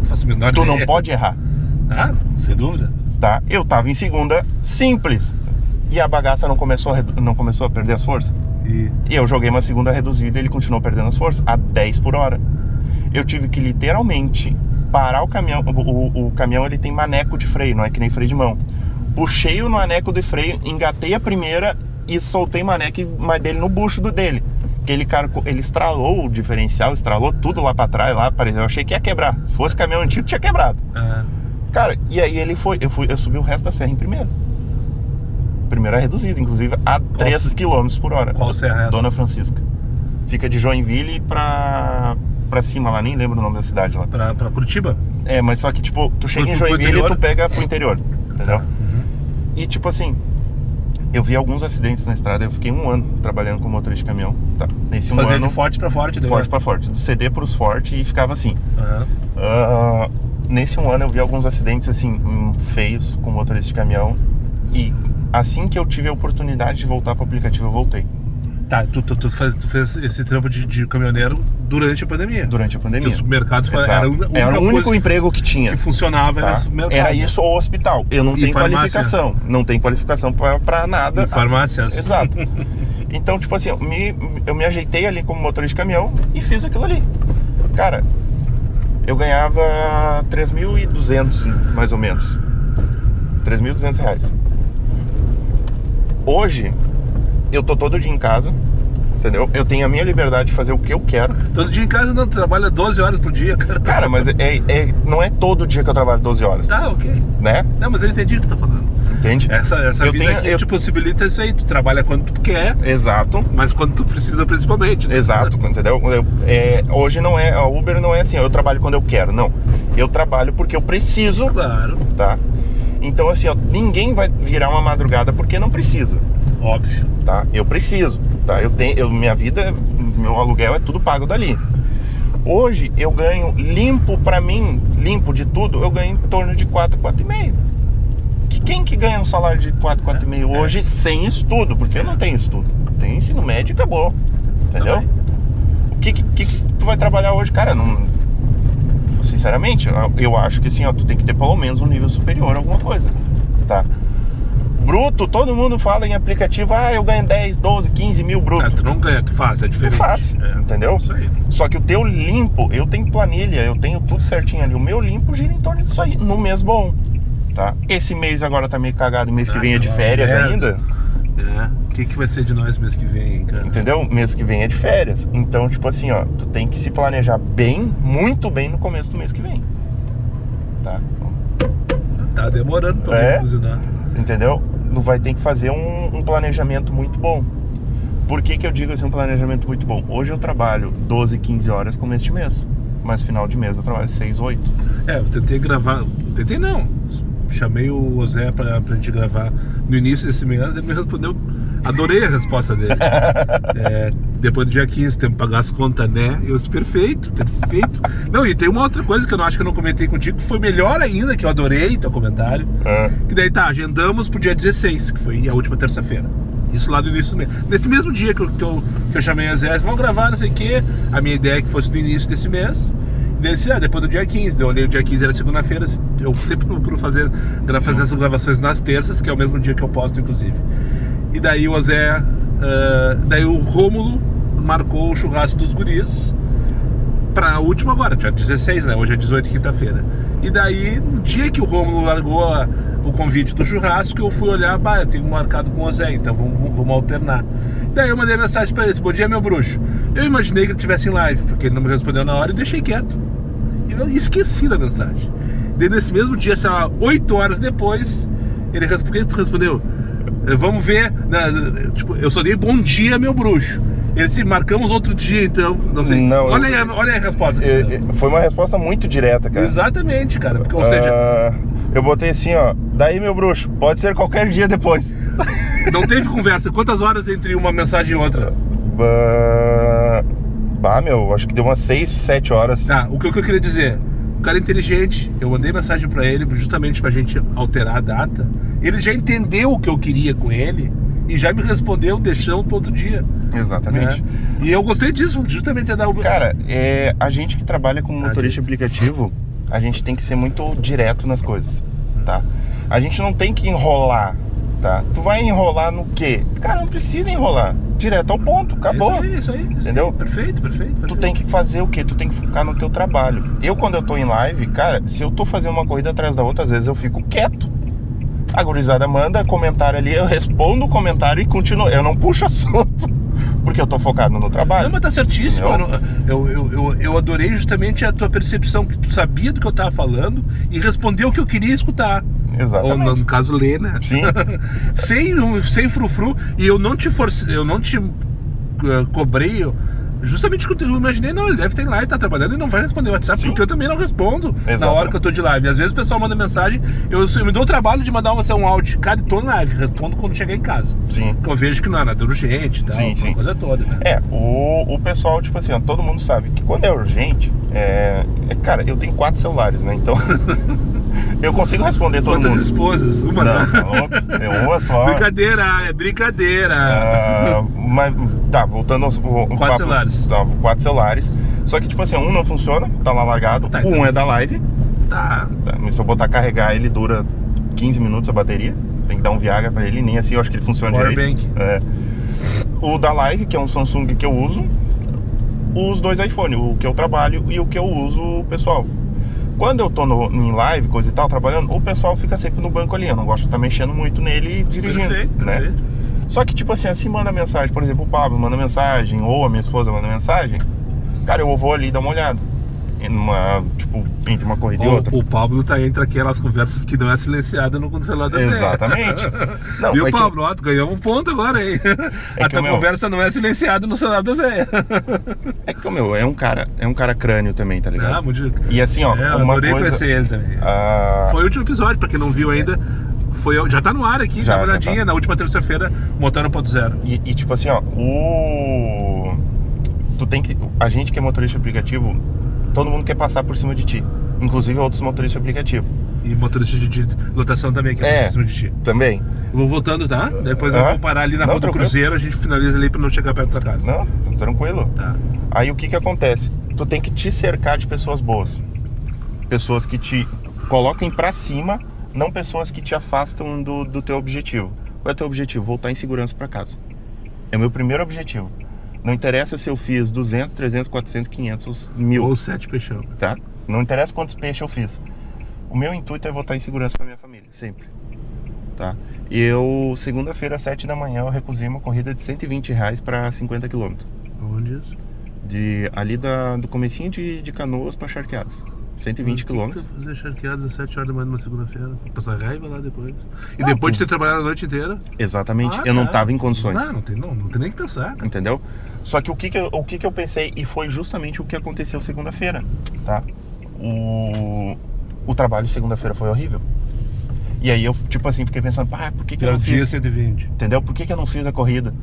Faço a menor Tu ideia. não pode errar. Ah, sem dúvida. Tá? Eu tava em segunda simples. E a bagaça não começou a perder as forças. E eu joguei uma segunda reduzida e ele continuou perdendo as forças a 10 por hora. Eu tive que literalmente parar o caminhão. O caminhão ele tem maneco de freio, não é que nem freio de mão. Puxei o maneco de freio, engatei a primeira e soltei o maneco dele no bucho dele. Que ele estralou o diferencial, estralou tudo lá pra trás, lá eu achei que ia quebrar. Se fosse caminhão antigo, tinha quebrado. Cara, e aí ele foi, eu subi o resto da serra em primeiro. Primeira reduzida, inclusive, a 3 km por hora. Qual serra é essa? Dona Francisca. Fica de Joinville pra cima lá, nem lembro o nome da cidade lá. Pra Curitiba? É, mas só que, tipo, tu chega em Joinville e tu pega pro interior, entendeu? E, tipo assim, eu vi alguns acidentes na estrada, eu fiquei 1 ano trabalhando como motorista de caminhão, tá? Nesse Fazia ano... de forte pra forte, daí. Forte pra forte, do CD pros forte e ficava assim. Nesse 1 ano eu vi alguns acidentes, assim, feios com motorista de caminhão. E assim que eu tive a oportunidade de voltar pro aplicativo, eu voltei. Tá, tu fez esse trampo de caminhoneiro durante a pandemia. Durante a pandemia. Porque o supermercado era o único emprego que tinha. Que funcionava, tá? Nesse supermercado. Era isso ou hospital. Eu não tenho qualificação. Não tenho qualificação pra nada. E farmácias. Exato. Então, tipo assim, eu me ajeitei ali como motorista de caminhão e fiz aquilo ali. Cara, eu ganhava 3.200, mais ou menos. 3.200 reais. Hoje, eu tô todo dia em casa, entendeu? Eu tenho a minha liberdade de fazer o que eu quero. Todo dia em casa não, tu trabalha 12 horas por dia, cara. Cara, mas não é todo dia que eu trabalho 12 horas. Tá, ok. Né? Não, mas eu entendi o que tu tá falando. Entende? Essa vida aqui te possibilita isso aí. Tu trabalha quando tu quer. Exato. Mas quando tu precisa, principalmente, né? Exato, entendeu? Hoje não é, a Uber não é assim, eu trabalho quando eu quero, não. Eu trabalho porque eu preciso. Claro. Tá? Então assim, ó, ninguém vai virar uma madrugada porque não precisa. Óbvio. Tá? Eu preciso, tá? Minha vida, meu aluguel é tudo pago dali. Hoje eu ganho limpo pra mim, limpo de tudo, eu ganho em torno de 4,5. Quem que ganha um salário de 4,5 hoje sem estudo? Porque eu não tenho estudo. Tenho ensino médio e acabou. Entendeu? Também. O que tu vai trabalhar hoje? Cara, não... Sinceramente, eu acho que assim, ó, tu tem que ter pelo menos um nível superior a alguma coisa, tá? Bruto, todo mundo fala em aplicativo, eu ganho 10, 12, 15 mil bruto. Tu não ganha, tu faz, é diferente. Tu faz, entendeu? Isso aí. Só que o teu limpo, eu tenho planilha, eu tenho tudo certinho ali. O meu limpo gira em torno disso aí, no mês bom, tá? Esse mês agora tá meio cagado, mês que vem é de férias ainda. O que vai ser de nós mês que vem, cara? Entendeu? Mês que vem é de férias. Então, tipo assim, ó, tu tem que se planejar bem, muito bem no começo do mês que vem. Tá? Tá demorando pra cozinhar. Entendeu? Tu vai ter que fazer um planejamento muito bom. Por que eu digo assim, um planejamento muito bom? Hoje eu trabalho 12, 15 horas começo de mês. Mas final de mês eu trabalho 6, 8. Eu tentei gravar. Tentei não. Chamei o Zé pra gente gravar no início desse mês, ele me respondeu Adorei a resposta dele. Depois do dia 15, temos que pagar as contas, né? Eu disse, perfeito. Não, e tem uma outra coisa que eu acho que eu não comentei contigo, que foi melhor ainda, que eu adorei teu comentário. Que daí agendamos pro dia 16, que foi a última terça-feira. Isso lá do início do mês. Nesse mesmo dia que eu chamei a Zé, vamos gravar, não sei o quê. A minha ideia é que fosse no início desse mês. E daí disse, depois do dia 15. Eu olhei, o dia 15 era segunda-feira. Eu sempre procuro fazer essas gravações nas terças, que é o mesmo dia que eu posto, inclusive. E daí o Zé, daí o Rômulo marcou o churrasco dos guris pra última agora, dia 16, né? Hoje é 18, quinta-feira. E daí, no dia que o Rômulo largou o convite do churrasco, eu fui olhar, eu tenho marcado com o Zé, então vamos alternar. Daí eu mandei mensagem pra ele, bom dia, meu bruxo. Eu imaginei que ele estivesse em live, porque ele não me respondeu na hora e deixei quieto. E eu esqueci da mensagem. Daí nesse mesmo dia, sei lá, 8 horas depois, ele respondeu, vamos ver, tipo, eu só dei bom dia, meu bruxo. Ele disse, marcamos outro dia, então, não sei. Não, olha aí a resposta. Foi uma resposta muito direta, cara. Exatamente, cara. Porque, ou seja, eu botei assim, daí, meu bruxo, pode ser qualquer dia depois. Não teve conversa. Quantas horas entre uma mensagem e outra? Meu, acho que deu umas 6, 7 horas. Tá, o que eu queria dizer, o cara é inteligente, eu mandei mensagem pra ele justamente pra gente alterar a data. Ele já entendeu o que eu queria com ele e já me respondeu, deixando pro outro dia. Exatamente. Né? E eu gostei disso, justamente Cara, a gente que trabalha como motorista aplicativo, a gente tem que ser muito direto nas coisas, tá? A gente não tem que enrolar, tá? Tu vai enrolar no quê? Cara, não precisa enrolar. Direto ao ponto, acabou. Isso aí. Entendeu? Perfeito. Tu tem que fazer o quê? Tu tem que focar no teu trabalho. Quando eu tô em live, cara, se eu tô fazendo uma corrida atrás da outra, às vezes eu fico quieto. A gurizada manda comentário ali, eu respondo o comentário e continuo. Eu não puxo assunto, porque eu tô focado no trabalho. Não, mas tá certíssimo. Eu adorei justamente a tua percepção, que tu sabia do que eu tava falando e respondeu o que eu queria escutar. Exatamente. Ou no caso, ler, né? Sim. sem frufru. E eu não te forcei, eu não te cobrei. Justamente quando eu imaginei, não, ele deve ter live, tá trabalhando e não vai responder o WhatsApp, porque eu também não respondo na hora que eu tô de live. Às vezes o pessoal manda mensagem, eu me dou o trabalho de mandar um áudio, cara, tô em live, respondo quando chegar em casa. Sim. Porque eu vejo que não é nada urgente e tal, uma coisa toda, né? O pessoal, tipo assim, todo mundo sabe que quando é urgente, cara, eu tenho 4 celulares, né? Então eu consigo responder todo mundo. Quantas esposas? Uma? Não, é uma só. Brincadeira. Mas, voltando aos 4 celulares. 4 celulares. Só que, tipo assim, um não funciona, tá lá largado. Um é da live. Se eu botar carregar, ele dura 15 minutos a bateria. Tem que dar um Viagra pra ele, nem assim eu acho que ele funciona direito. O da live, que é um Samsung que eu uso. Os 2 iPhone, o que eu trabalho e o que eu uso pessoal. Quando eu tô em live, coisa e tal, trabalhando, o pessoal fica sempre no banco ali. Eu não gosto de estar mexendo muito nele e dirigindo, né? Só que, tipo assim, manda mensagem, por exemplo, o Pablo manda mensagem, ou a minha esposa manda mensagem, cara, eu vou ali dar uma olhada. Entre uma corrida e outra. O Pablo tá entre aquelas conversas que não é silenciada no celular da Zé. Exatamente. Não, viu, Pablo? Tu ganhou um ponto agora, hein? A tua conversa não é silenciada no celular da Zé. É que o meu é um cara crânio também, tá ligado? Muito... E assim, eu adorei conhecer ele também. Foi o último episódio, pra quem não viu ainda. Já tá no ar aqui, dá uma olhadinha, na última terça-feira, Motor 1.0. E tipo assim, a gente que é motorista aplicativo, todo mundo quer passar por cima de ti, inclusive outros motoristas aplicativos. E motorista de lotação também, que é por cima de ti. Também. Eu vou voltando, tá? Depois eu vou parar ali na Rua do Cruzeiro, a gente finaliza ali pra não chegar perto da casa. Não, tranquilo. Tá. Aí o que acontece? Tu tem que te cercar de pessoas boas. Pessoas que te coloquem pra cima, não pessoas que te afastam do teu objetivo. Qual é o teu objetivo? Voltar em segurança pra casa. É o meu primeiro objetivo. Não interessa se eu fiz 200, 300, 400, 500, 1000. Ou 7 peixão. Tá? Não interessa quantos peixes eu fiz. O meu intuito é voltar em segurança pra minha família, sempre. Tá? Segunda-feira, às 7 da manhã, eu recusei uma corrida de R$120 para 50 km. Onde isso? Ali do comecinho de Canoas para Charqueadas. 120 km. Fazer Charqueadas às 7 horas da manhã numa segunda-feira. Passar raiva lá depois. E depois de ter trabalhado a noite inteira. Exatamente. Eu não tava em condições. Não tem nem que pensar. Cara. Entendeu? Só que o que eu pensei, e foi justamente o que aconteceu segunda-feira, tá? O trabalho segunda-feira foi horrível. E aí eu, tipo assim, fiquei pensando, pá, por que eu não dia fiz? 120. Entendeu? Por que eu não fiz a corrida?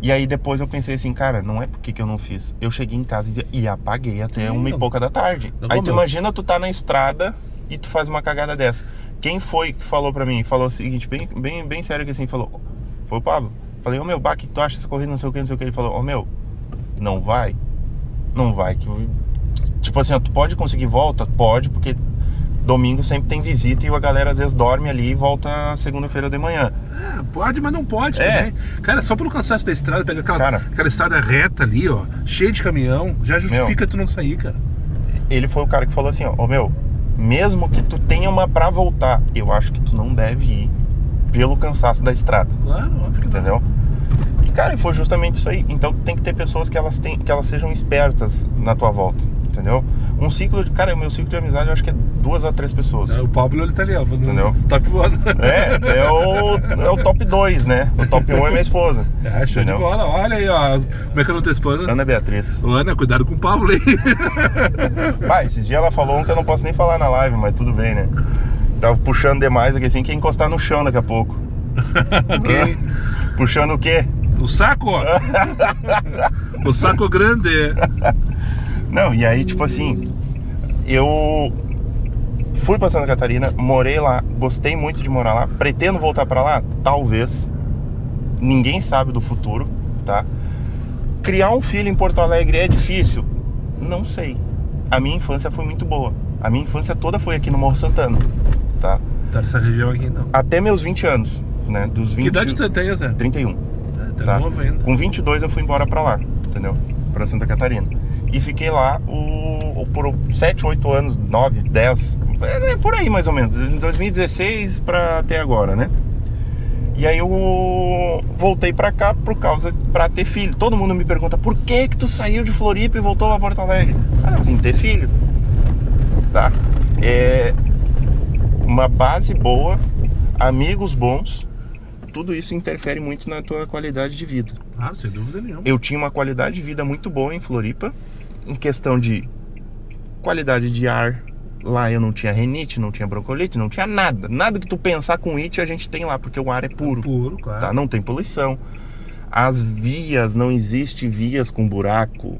E aí depois eu pensei assim, cara, não é porque eu não fiz. Eu cheguei em casa e apaguei até 1h pouca da tarde. Aí tu imagina, tu tá na estrada e tu faz uma cagada dessa. Quem foi que falou pra mim? Falou o seguinte, bem sério que assim, falou, foi o Pablo. Falei, ô meu, o que tu acha dessa corrida, não sei o que, não sei o que. Ele falou, ô meu, não vai. Que tipo assim, ó, tu pode conseguir volta? Pode, porque domingo sempre tem visita e a galera às vezes dorme ali e volta segunda-feira de manhã. Pode, mas não pode também. Cara, só pelo cansaço da estrada, pega aquela estrada reta ali, ó, cheia de caminhão, já justifica tu não sair, cara. Ele foi o cara que falou assim, ó, meu, mesmo que tu tenha uma pra voltar, eu acho que tu não deve ir pelo cansaço da estrada. Claro, óbvio que entendeu? E cara, foi justamente isso aí. Então tem que ter pessoas que elas sejam espertas na tua volta, entendeu? Um ciclo de... Cara, o meu ciclo de amizade eu acho que é 2 a 3 pessoas. O Pablo, ele tá ali, ó, entendeu? Top 1. É o top 2, né? O top 1 é minha esposa. Show de bola. Olha aí, ó. Como é que é a tua esposa? Ana Beatriz. Ana, cuidado com o Pablo aí. Pai, esses dias ela falou um que eu não posso nem falar na live, mas tudo bem, né? Tava puxando demais aqui assim, que ia encostar no chão daqui a pouco. Quem? Puxando o quê? O saco, ó. O saco grande. Não, e aí, tipo assim, eu fui pra Santa Catarina, morei lá, gostei muito de morar lá. Pretendo voltar pra lá? Talvez. Ninguém sabe do futuro, tá? Criar um filho em Porto Alegre é difícil? Não sei. A minha infância foi muito boa. A minha infância toda foi aqui no Morro Santana, tá? Tá nessa região aqui, não. Até meus 20 anos, né? Dos 20... Que idade tu tem, Zé? 31. Tá novo ainda. Com 22 eu fui embora pra lá, entendeu? Pra Santa Catarina. E fiquei lá por 7, 8 anos, 9, 10, por aí mais ou menos, de 2016 pra até agora, né? E aí eu voltei pra cá pra ter filho. Todo mundo me pergunta, por que tu saiu de Floripa e voltou pra Porto Alegre? Eu vim ter filho, tá? É uma base boa, amigos bons, tudo isso interfere muito na tua qualidade de vida. Sem dúvida nenhuma. Eu tinha uma qualidade de vida muito boa em Floripa, em questão de qualidade de ar. Lá eu não tinha rinite, não tinha broncolite, não tinha nada. Nada que tu pensar com it a gente tem lá, porque o ar é puro. É puro, claro. Tá? Não tem poluição. As vias, não existe vias com buraco.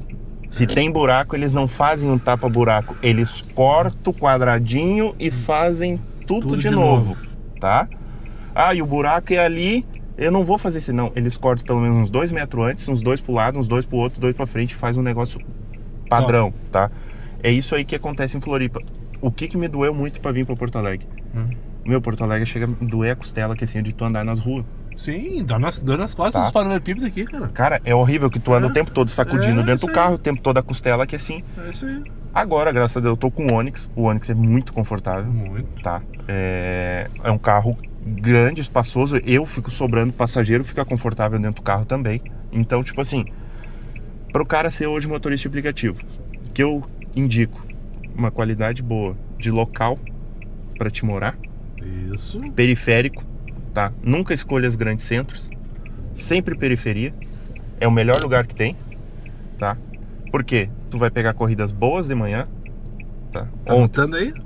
Se tem buraco, eles não fazem um tapa-buraco. Eles cortam o quadradinho e fazem tudo de novo. Tá? E o buraco é ali, eu não vou fazer isso não. Eles cortam pelo menos uns 2 metros antes, uns 2 pro lado, uns 2 pro outro, 2 pra frente, faz um negócio padrão, tá? É isso aí que acontece em Floripa. O que me doeu muito pra vir pra Porto Alegre? Meu, Porto Alegre chega a doer a costela, que assim, de tu andar nas ruas. Sim, dá nas costas dos paralelepípedos aqui, cara. Cara, é horrível que tu anda o tempo todo sacudindo dentro do carro, o tempo todo a costela, que assim... É isso aí. Agora, graças a Deus, eu tô com o Onix. O Onix é muito confortável. Muito. Tá? É um carro grande, espaçoso. Eu fico sobrando, o passageiro fica confortável dentro do carro também. Então, tipo assim, pro cara ser hoje motorista de aplicativo, que eu indico uma qualidade boa de local pra te morar. Isso. Periférico, tá? Nunca escolha os grandes centros. Sempre periferia. É o melhor lugar que tem, tá? Por quê? Tu vai pegar corridas boas de manhã, tá?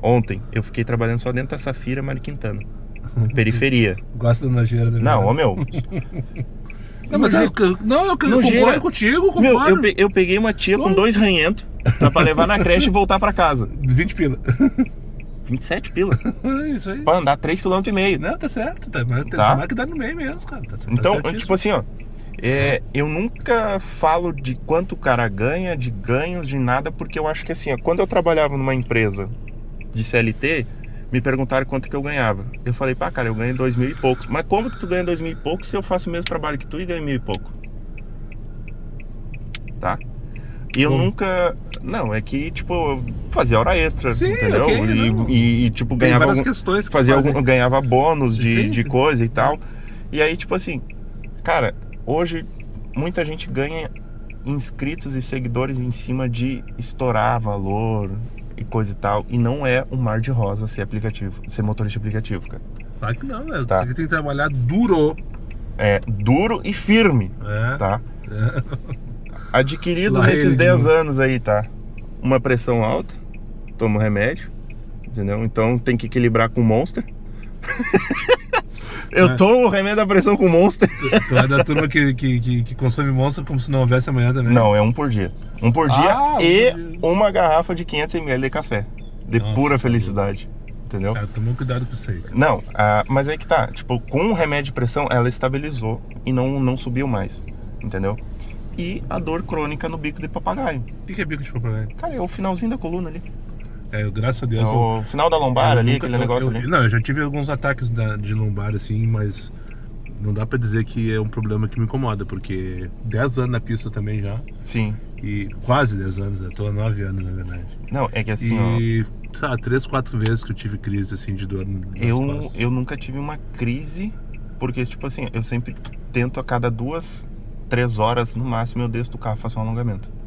Ontem eu fiquei trabalhando só dentro da Safira, Mário Quintana. Periferia. Gosta da nojeira, né? Não, meu. Não, mas eu concordo contigo, concordo. Meu, eu peguei uma tia com 2 ranhentos pra levar na creche e voltar pra casa. 20 pila. 27 pila. Isso aí. Pra andar 3,5 km. Não, tá certo. Tá mais que dá no meio mesmo, cara. Então, tipo assim, ó. Eu nunca falo de quanto o cara ganha, de ganhos, de nada, porque eu acho que assim, ó, quando eu trabalhava numa empresa de CLT, me perguntaram quanto que eu ganhava. Eu falei, cara, eu ganho 2.000 e poucos. Mas como que tu ganha 2.000 e poucos se eu faço o mesmo trabalho que tu e ganho 1.000 e pouco? Tá? E eu nunca... Não, é que, tipo, eu fazia hora extra, entendeu? Okay, e tipo, ganhava ganhava bônus de coisa e tal. E aí, tipo assim, cara, hoje muita gente ganha inscritos e seguidores em cima de estourar valor e coisa e tal. E não é um mar de rosa ser motorista aplicativo, cara. Claro que não, né? Tá. Você tem que trabalhar duro. Duro e firme, tá? Adquirido nesses 10 anos aí, tá? Uma pressão alta, toma remédio, entendeu? Então tem que equilibrar com Monster. Eu tomo remédio da pressão com Monster. Tu é da turma que consome Monster como se não houvesse amanhã também. Não, é um por dia. Um por dia e por dia. uma garrafa de 500 ml de café. De Nossa, pura tá felicidade. Entendeu? Cara, toma cuidado com isso aí, cara. Não, mas aí que tá. Tipo, com o remédio de pressão, ela estabilizou e não subiu mais. Entendeu? E a dor crônica no bico de papagaio. O que é bico de papagaio? Cara, é o finalzinho da coluna ali. Graças a É Deus. o final da lombar ali, aquele negócio ali. Não, eu já tive alguns ataques de lombar, assim, mas não dá pra dizer que é um problema que me incomoda, porque 10 anos na pista também já. Sim. E quase 10 anos, né? Tô há 9 anos, na verdade. Não, é que assim, E, sabe, 3, 4 vezes que eu tive crise, assim, de dor nas costas. eu nunca tive uma crise, porque, tipo assim, eu sempre tento a cada 2, 3 horas, no máximo, eu desço do carro e faço um alongamento.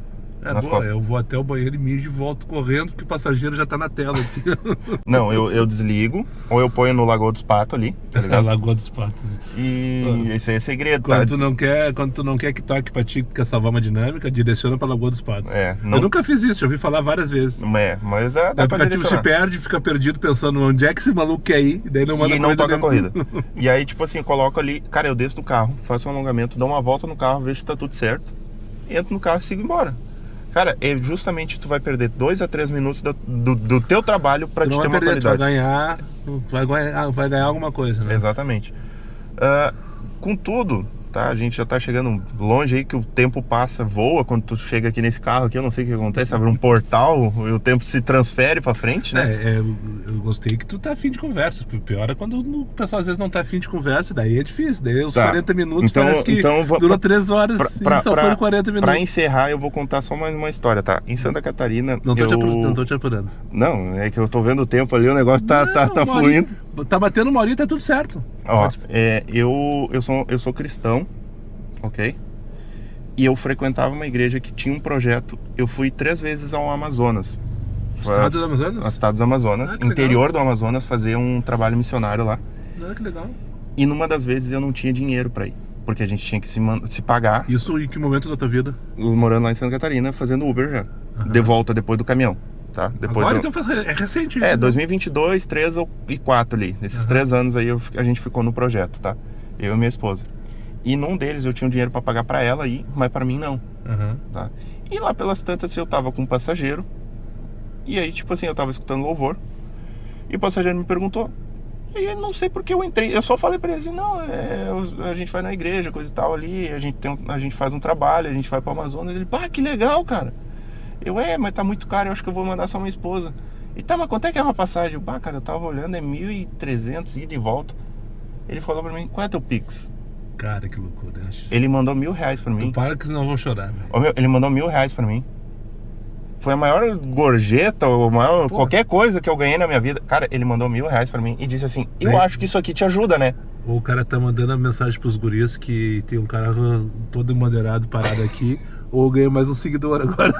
Nas costas. Eu vou até o banheiro e mijo e volto correndo, porque o passageiro já tá na tela aqui. Não, eu desligo, ou eu ponho no Lagoa dos Patos ali, tá ligado? Lagoa dos Patos. E esse aí é segredo, Quando tá? tu não quer que toque pra ti, que quer salvar uma dinâmica, direciona pra Lagoa dos Patos. Não... Eu nunca fiz isso, já ouvi falar várias vezes. Mas O dá pra aplicativo direcionar. se perde, fica perdido pensando onde é que esse maluco quer ir, e daí não manda E não toca a corrida. corrida. E aí, tipo assim, eu coloco ali, cara, eu desço do carro, faço um alongamento, dou uma volta no carro, vejo se tá tudo certo, entro no carro e sigo embora. Cara, justamente tu vai perder 2 a 3 minutos do teu trabalho pra te ter uma qualidade. Vai ganhar alguma coisa, né? Exatamente. Contudo, tá? A gente já tá chegando longe aí, que o tempo passa, voa quando tu chega aqui nesse carro aqui, eu não sei o que acontece, abre um portal e o tempo se transfere pra frente, né? Eu gostei que tu tá afim de conversa. O pior é quando o pessoal às vezes não tá afim de conversa, daí é difícil. Daí os 40 minutos parece que dura 3 horas e só foram 40 minutos. Pra encerrar, eu vou contar só mais uma história, tá? Em Santa Catarina... Não tô te apurando. Não, é que eu tô vendo o tempo ali, o negócio tá fluindo. Tá batendo uma hora e tá tudo certo. Ó, eu sou cristão, ok? E eu frequentava uma igreja que tinha um projeto. Eu fui 3 vezes ao Amazonas. Estado do Amazonas? Estado do Amazonas, interior legal. Do Amazonas, fazer um trabalho missionário lá. Que legal. E numa das vezes eu não tinha dinheiro pra ir, porque a gente tinha que se pagar. Isso em que momento da tua vida? Morando lá em Santa Catarina, fazendo Uber já. De volta depois do caminhão, tá? Depois agora então é recente. 2022, 3 e 4 ali. Esses 3 anos aí a gente ficou no projeto, tá? Eu e minha esposa. E num deles eu tinha um dinheiro pra pagar pra ela ir, mas pra mim não. Tá? E lá pelas tantas eu tava com um passageiro. E aí, tipo assim, eu tava escutando louvor. E o passageiro me perguntou. E eu não sei porque eu entrei. Eu só falei pra ele assim, não, a gente vai na igreja, coisa e tal ali. A gente faz um trabalho, a gente vai pro Amazonas. Ele, pá, que legal, cara. Eu, mas tá muito caro, eu acho que eu vou mandar só minha esposa. E tá, mas quanto é que é uma passagem? Eu, cara, eu tava olhando, é 1.300 ida e volta. Ele falou pra mim, qual é teu Pix? Cara, que loucura. Ele mandou R$1.000 pra mim. Tu para que senão eu vou chorar, velho. Ô, meu, ele mandou R$1.000 pra mim. Foi a maior gorjeta, qualquer coisa que eu ganhei na minha vida. Cara, ele mandou R$1.000 pra mim e disse assim, eu acho que isso aqui te ajuda, né? Ou o cara tá mandando a mensagem pros guris que tem um carro todo madeirado parado aqui, ou ganha mais um seguidor agora.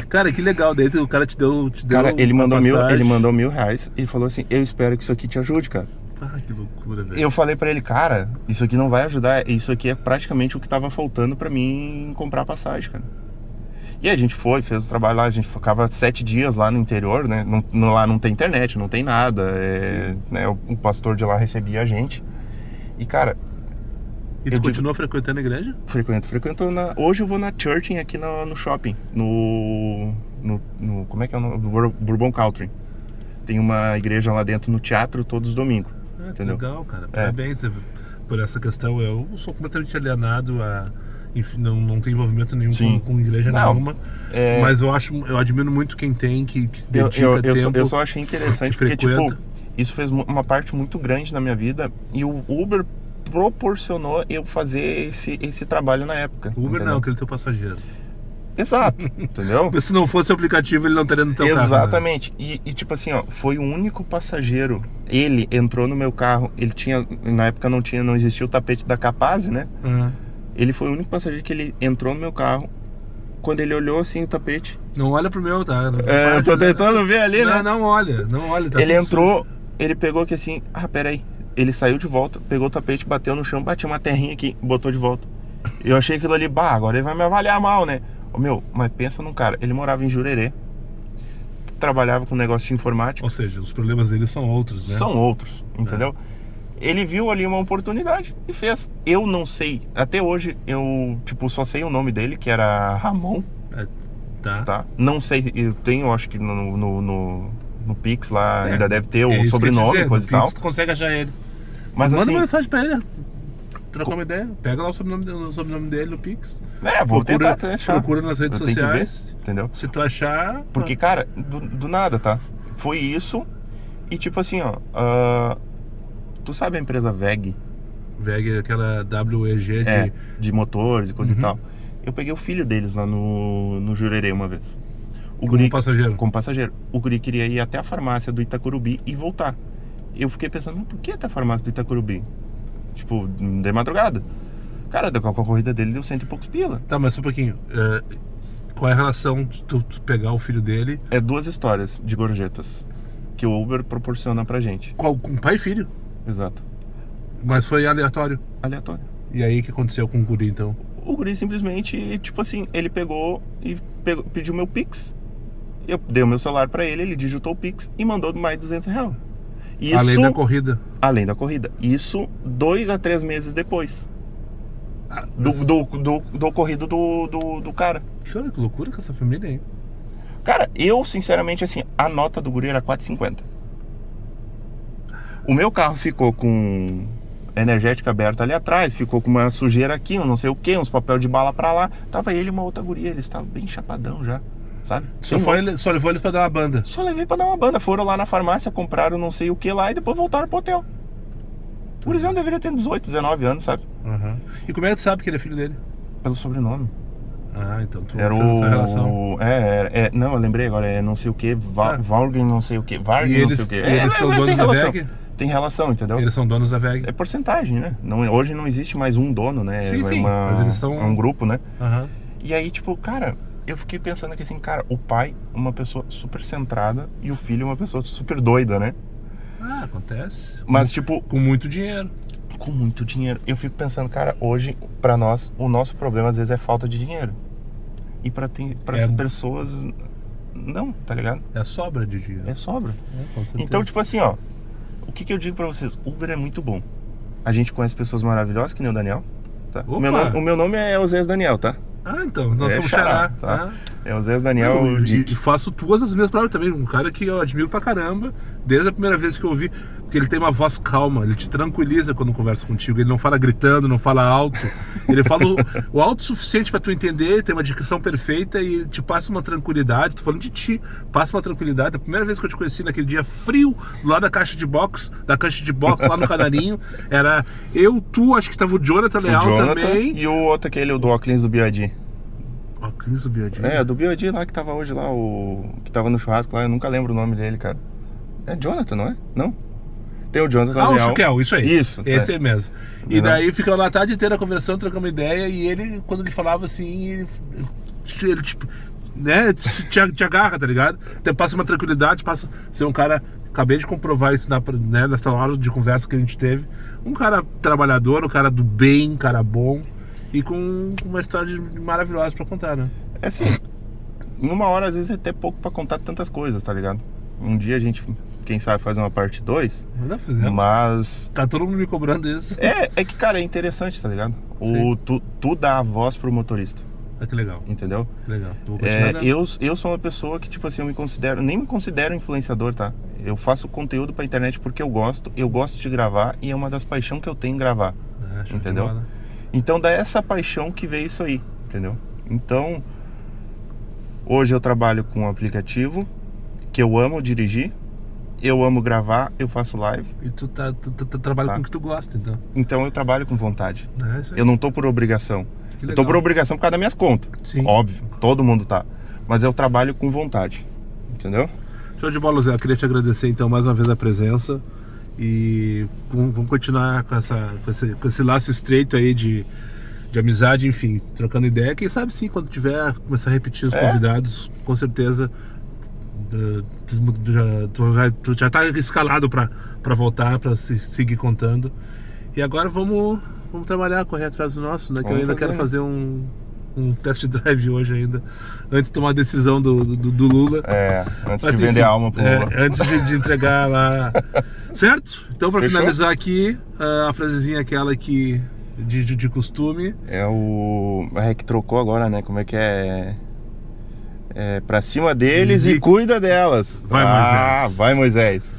Cara, que legal. Daí o cara te deu cara, ele mandou R$1.000 e falou assim, eu espero que isso aqui te ajude, cara. Ah, que loucura, velho. Eu falei pra ele, cara, isso aqui não vai ajudar. Isso aqui é praticamente o que tava faltando pra mim comprar passagem, cara. E a gente fez o trabalho lá, a gente ficava 7 dias lá no interior, né? Lá não tem internet, não tem nada. Né? O pastor de lá recebia a gente. E, cara... E tu continua frequentando a igreja? Frequento. Hoje eu vou na Church aqui no shopping. Como é que é o nome? Bourbon Country. Tem uma igreja lá dentro no teatro todos os domingos. Entendeu? Legal, cara. Parabéns por essa questão. Eu sou completamente alienado a... Enfim, não tem envolvimento nenhum com igreja nenhuma. Mas eu admiro muito quem tem, que dedica tempo. Eu só achei interessante porque, tipo, isso fez uma parte muito grande na minha vida. E o Uber proporcionou eu fazer esse trabalho na época. O Uber entendeu? não, aquele teu passageiro. Exato, entendeu? Se não fosse o aplicativo, ele não estaria no teu carro. Exatamente. Né? E tipo assim, ó, foi o único passageiro. Ele entrou no meu carro. Ele tinha, na época não existia o tapete da Capaz, né? Ele foi o único passageiro que ele entrou no meu carro. Quando ele olhou assim o tapete. Não olha pro meu, tá? Eu tô tentando ver ali, né? Não olha. Tá ele entrou, ele pegou aqui assim, peraí. Ele saiu de volta, pegou o tapete, bateu no chão, bateu uma terrinha aqui, botou de volta. Eu achei aquilo ali, agora ele vai me avaliar mal, né? Mas pensa num cara, ele morava em Jurerê, trabalhava com negócio de informática. Ou seja, os problemas dele são outros, né? São outros, entendeu? Ele viu ali uma oportunidade e fez. Eu não sei, até hoje eu, tipo, só sei o nome dele, que era Ramon. Tá? Não sei, eu tenho, acho que no Pix lá ainda deve ter o sobrenome, coisa e tal. Tu consegue achar ele. Mas manda assim, uma mensagem pra ele, trocar uma ideia, pega lá o sobrenome dele no Pix. Vou tentar achar. Procura nas redes sociais, ver, entendeu? Se tu achar... Porque, cara, do nada, tá? Foi isso e tipo assim, ó, tu sabe a empresa VEG? VEG, aquela WEG de motores e coisa e tal. Eu peguei o filho deles lá no Jurerê uma vez. Como passageiro? Como passageiro. O guri queria ir até a farmácia do Itacurubi e voltar. Eu fiquei pensando, mas por que até a farmácia do Itacurubi? Tipo, de madrugada. Cara, com a corrida dele deu 100 e poucos pila. Tá, mas só um pouquinho. Qual é a relação de tu pegar o filho dele? É 2 histórias de gorjetas que o Uber proporciona pra gente. Com pai e filho? Exato. Mas foi aleatório? Aleatório. E aí, o que aconteceu com o guri, então? O guri simplesmente, tipo assim, ele pegou e pediu meu Pix. Eu dei o meu celular pra ele digitou o Pix e mandou mais R$200. Isso, além da corrida? Além da corrida. Isso 2 a 3 meses depois. Do ocorrido do cara. Que loucura com essa família aí. Cara, eu sinceramente assim, a nota do guri era 4,50. O meu carro ficou com energética aberta ali atrás, ficou com uma sujeira aqui, um não sei o que, uns papel de bala pra lá. Tava ele e uma outra guria, eles estavam bem chapadão já, sabe? Só levou eles pra dar uma banda? Só levei pra dar uma banda. Foram lá na farmácia, compraram não sei o que lá e depois voltaram pro hotel. O gurizão deveria ter 18, 19 anos, sabe? E como é que tu sabe que ele é filho dele? Pelo sobrenome. Então tu era fez essa relação. Não, eu lembrei agora, é não sei o que, Vargen não sei o que, Vargen não sei o que. Eles são donos da VEG? Tem relação, entendeu? Eles são donos da VEG. É porcentagem, né? Hoje não existe mais um dono, né? Sim, mas eles são... É um grupo, né? E aí, tipo, cara, eu fiquei pensando aqui assim, cara, o pai, uma pessoa super centrada e o filho, uma pessoa super doida, né? Acontece. Mas, tipo... Com muito dinheiro. Com muito dinheiro. Eu fico pensando, cara, hoje, pra nós, o nosso problema às vezes é falta de dinheiro. E pra as pessoas, não, tá ligado? É sobra de dinheiro. É sobra. Com certeza. Então, tipo assim, ó, o que eu digo pra vocês? Uber é muito bom. A gente conhece pessoas maravilhosas, que nem o Daniel. Tá? O meu nome é Osés Daniel, tá? Então, nós somos xará, tá? É Osés Daniel. E faço tuas as minhas palavras também. Um cara que eu admiro pra caramba, desde a primeira vez que eu ouvi, porque ele tem uma voz calma, ele te tranquiliza quando conversa contigo. Ele não fala gritando, não fala alto. Ele fala o alto suficiente pra tu entender, tem uma dicção perfeita e te passa uma tranquilidade. Tô falando de ti, passa uma tranquilidade. A primeira vez que eu te conheci, naquele dia frio, lá da caixa de box, lá no Canarinho, era eu, tu, acho que tava o Jonathan Leal também. E o outro, aquele do óculos do BioD. Óculos do BioD? Do BioD lá que tava hoje lá, que tava no churrasco lá, eu nunca lembro o nome dele, cara. É Jonathan, não é? Não? Tem o Jonathan Leal. O Chuquel, isso aí. Isso. Esse aí mesmo. E daí ficamos lá a tarde inteira conversando, trocando ideia, e ele, quando ele falava assim, ele tipo, né, te agarra, tá ligado? Então, passa uma tranquilidade, passa ser um cara, acabei de comprovar isso nessa hora de conversa que a gente teve, um cara trabalhador, um cara do bem, um cara bom, e com uma história maravilhosa pra contar, né? É assim, numa hora às vezes é até pouco pra contar tantas coisas, tá ligado? Um dia a gente, quem sabe, faz uma parte 2. Já fizemos. Mas... Tá todo mundo me cobrando isso. É que, cara, é interessante, tá ligado? Tu dá a voz pro motorista. Que legal. Entendeu? Legal. Eu sou uma pessoa que, tipo assim, nem me considero influenciador, tá? Eu faço conteúdo pra internet porque eu gosto de gravar e é uma das paixões que eu tenho em gravar. Entendeu? Então dá essa paixão que veio isso aí, entendeu? Então, hoje eu trabalho com um aplicativo que eu amo dirigir, eu amo gravar, eu faço live. E tu trabalha com o que tu gosta, então? Então eu trabalho com vontade. Isso aí. Eu não tô por obrigação. Eu tô por obrigação por causa das minhas contas. Sim. Óbvio, todo mundo tá. Mas eu trabalho com vontade, entendeu? Show de bola, Zé. Eu queria te agradecer então mais uma vez a presença. E vamos continuar com esse laço estreito aí de amizade, enfim, trocando ideia. Quem sabe sim, quando tiver, começar a repetir os convidados, com certeza tu já tá escalado pra voltar, pra seguir contando. E agora vamos trabalhar, correr atrás do nosso, né? Que eu ainda quero fazer um um test drive hoje ainda, antes de tomar a decisão do Lula. Antes de vender a alma pro Lula. Antes de entregar lá. Certo? Então, para finalizar aqui, a frasezinha aquela que de costume. Que trocou agora, né? Como é que é? Pra cima deles e cuida delas. Vai, Moisés. Vai, Moisés.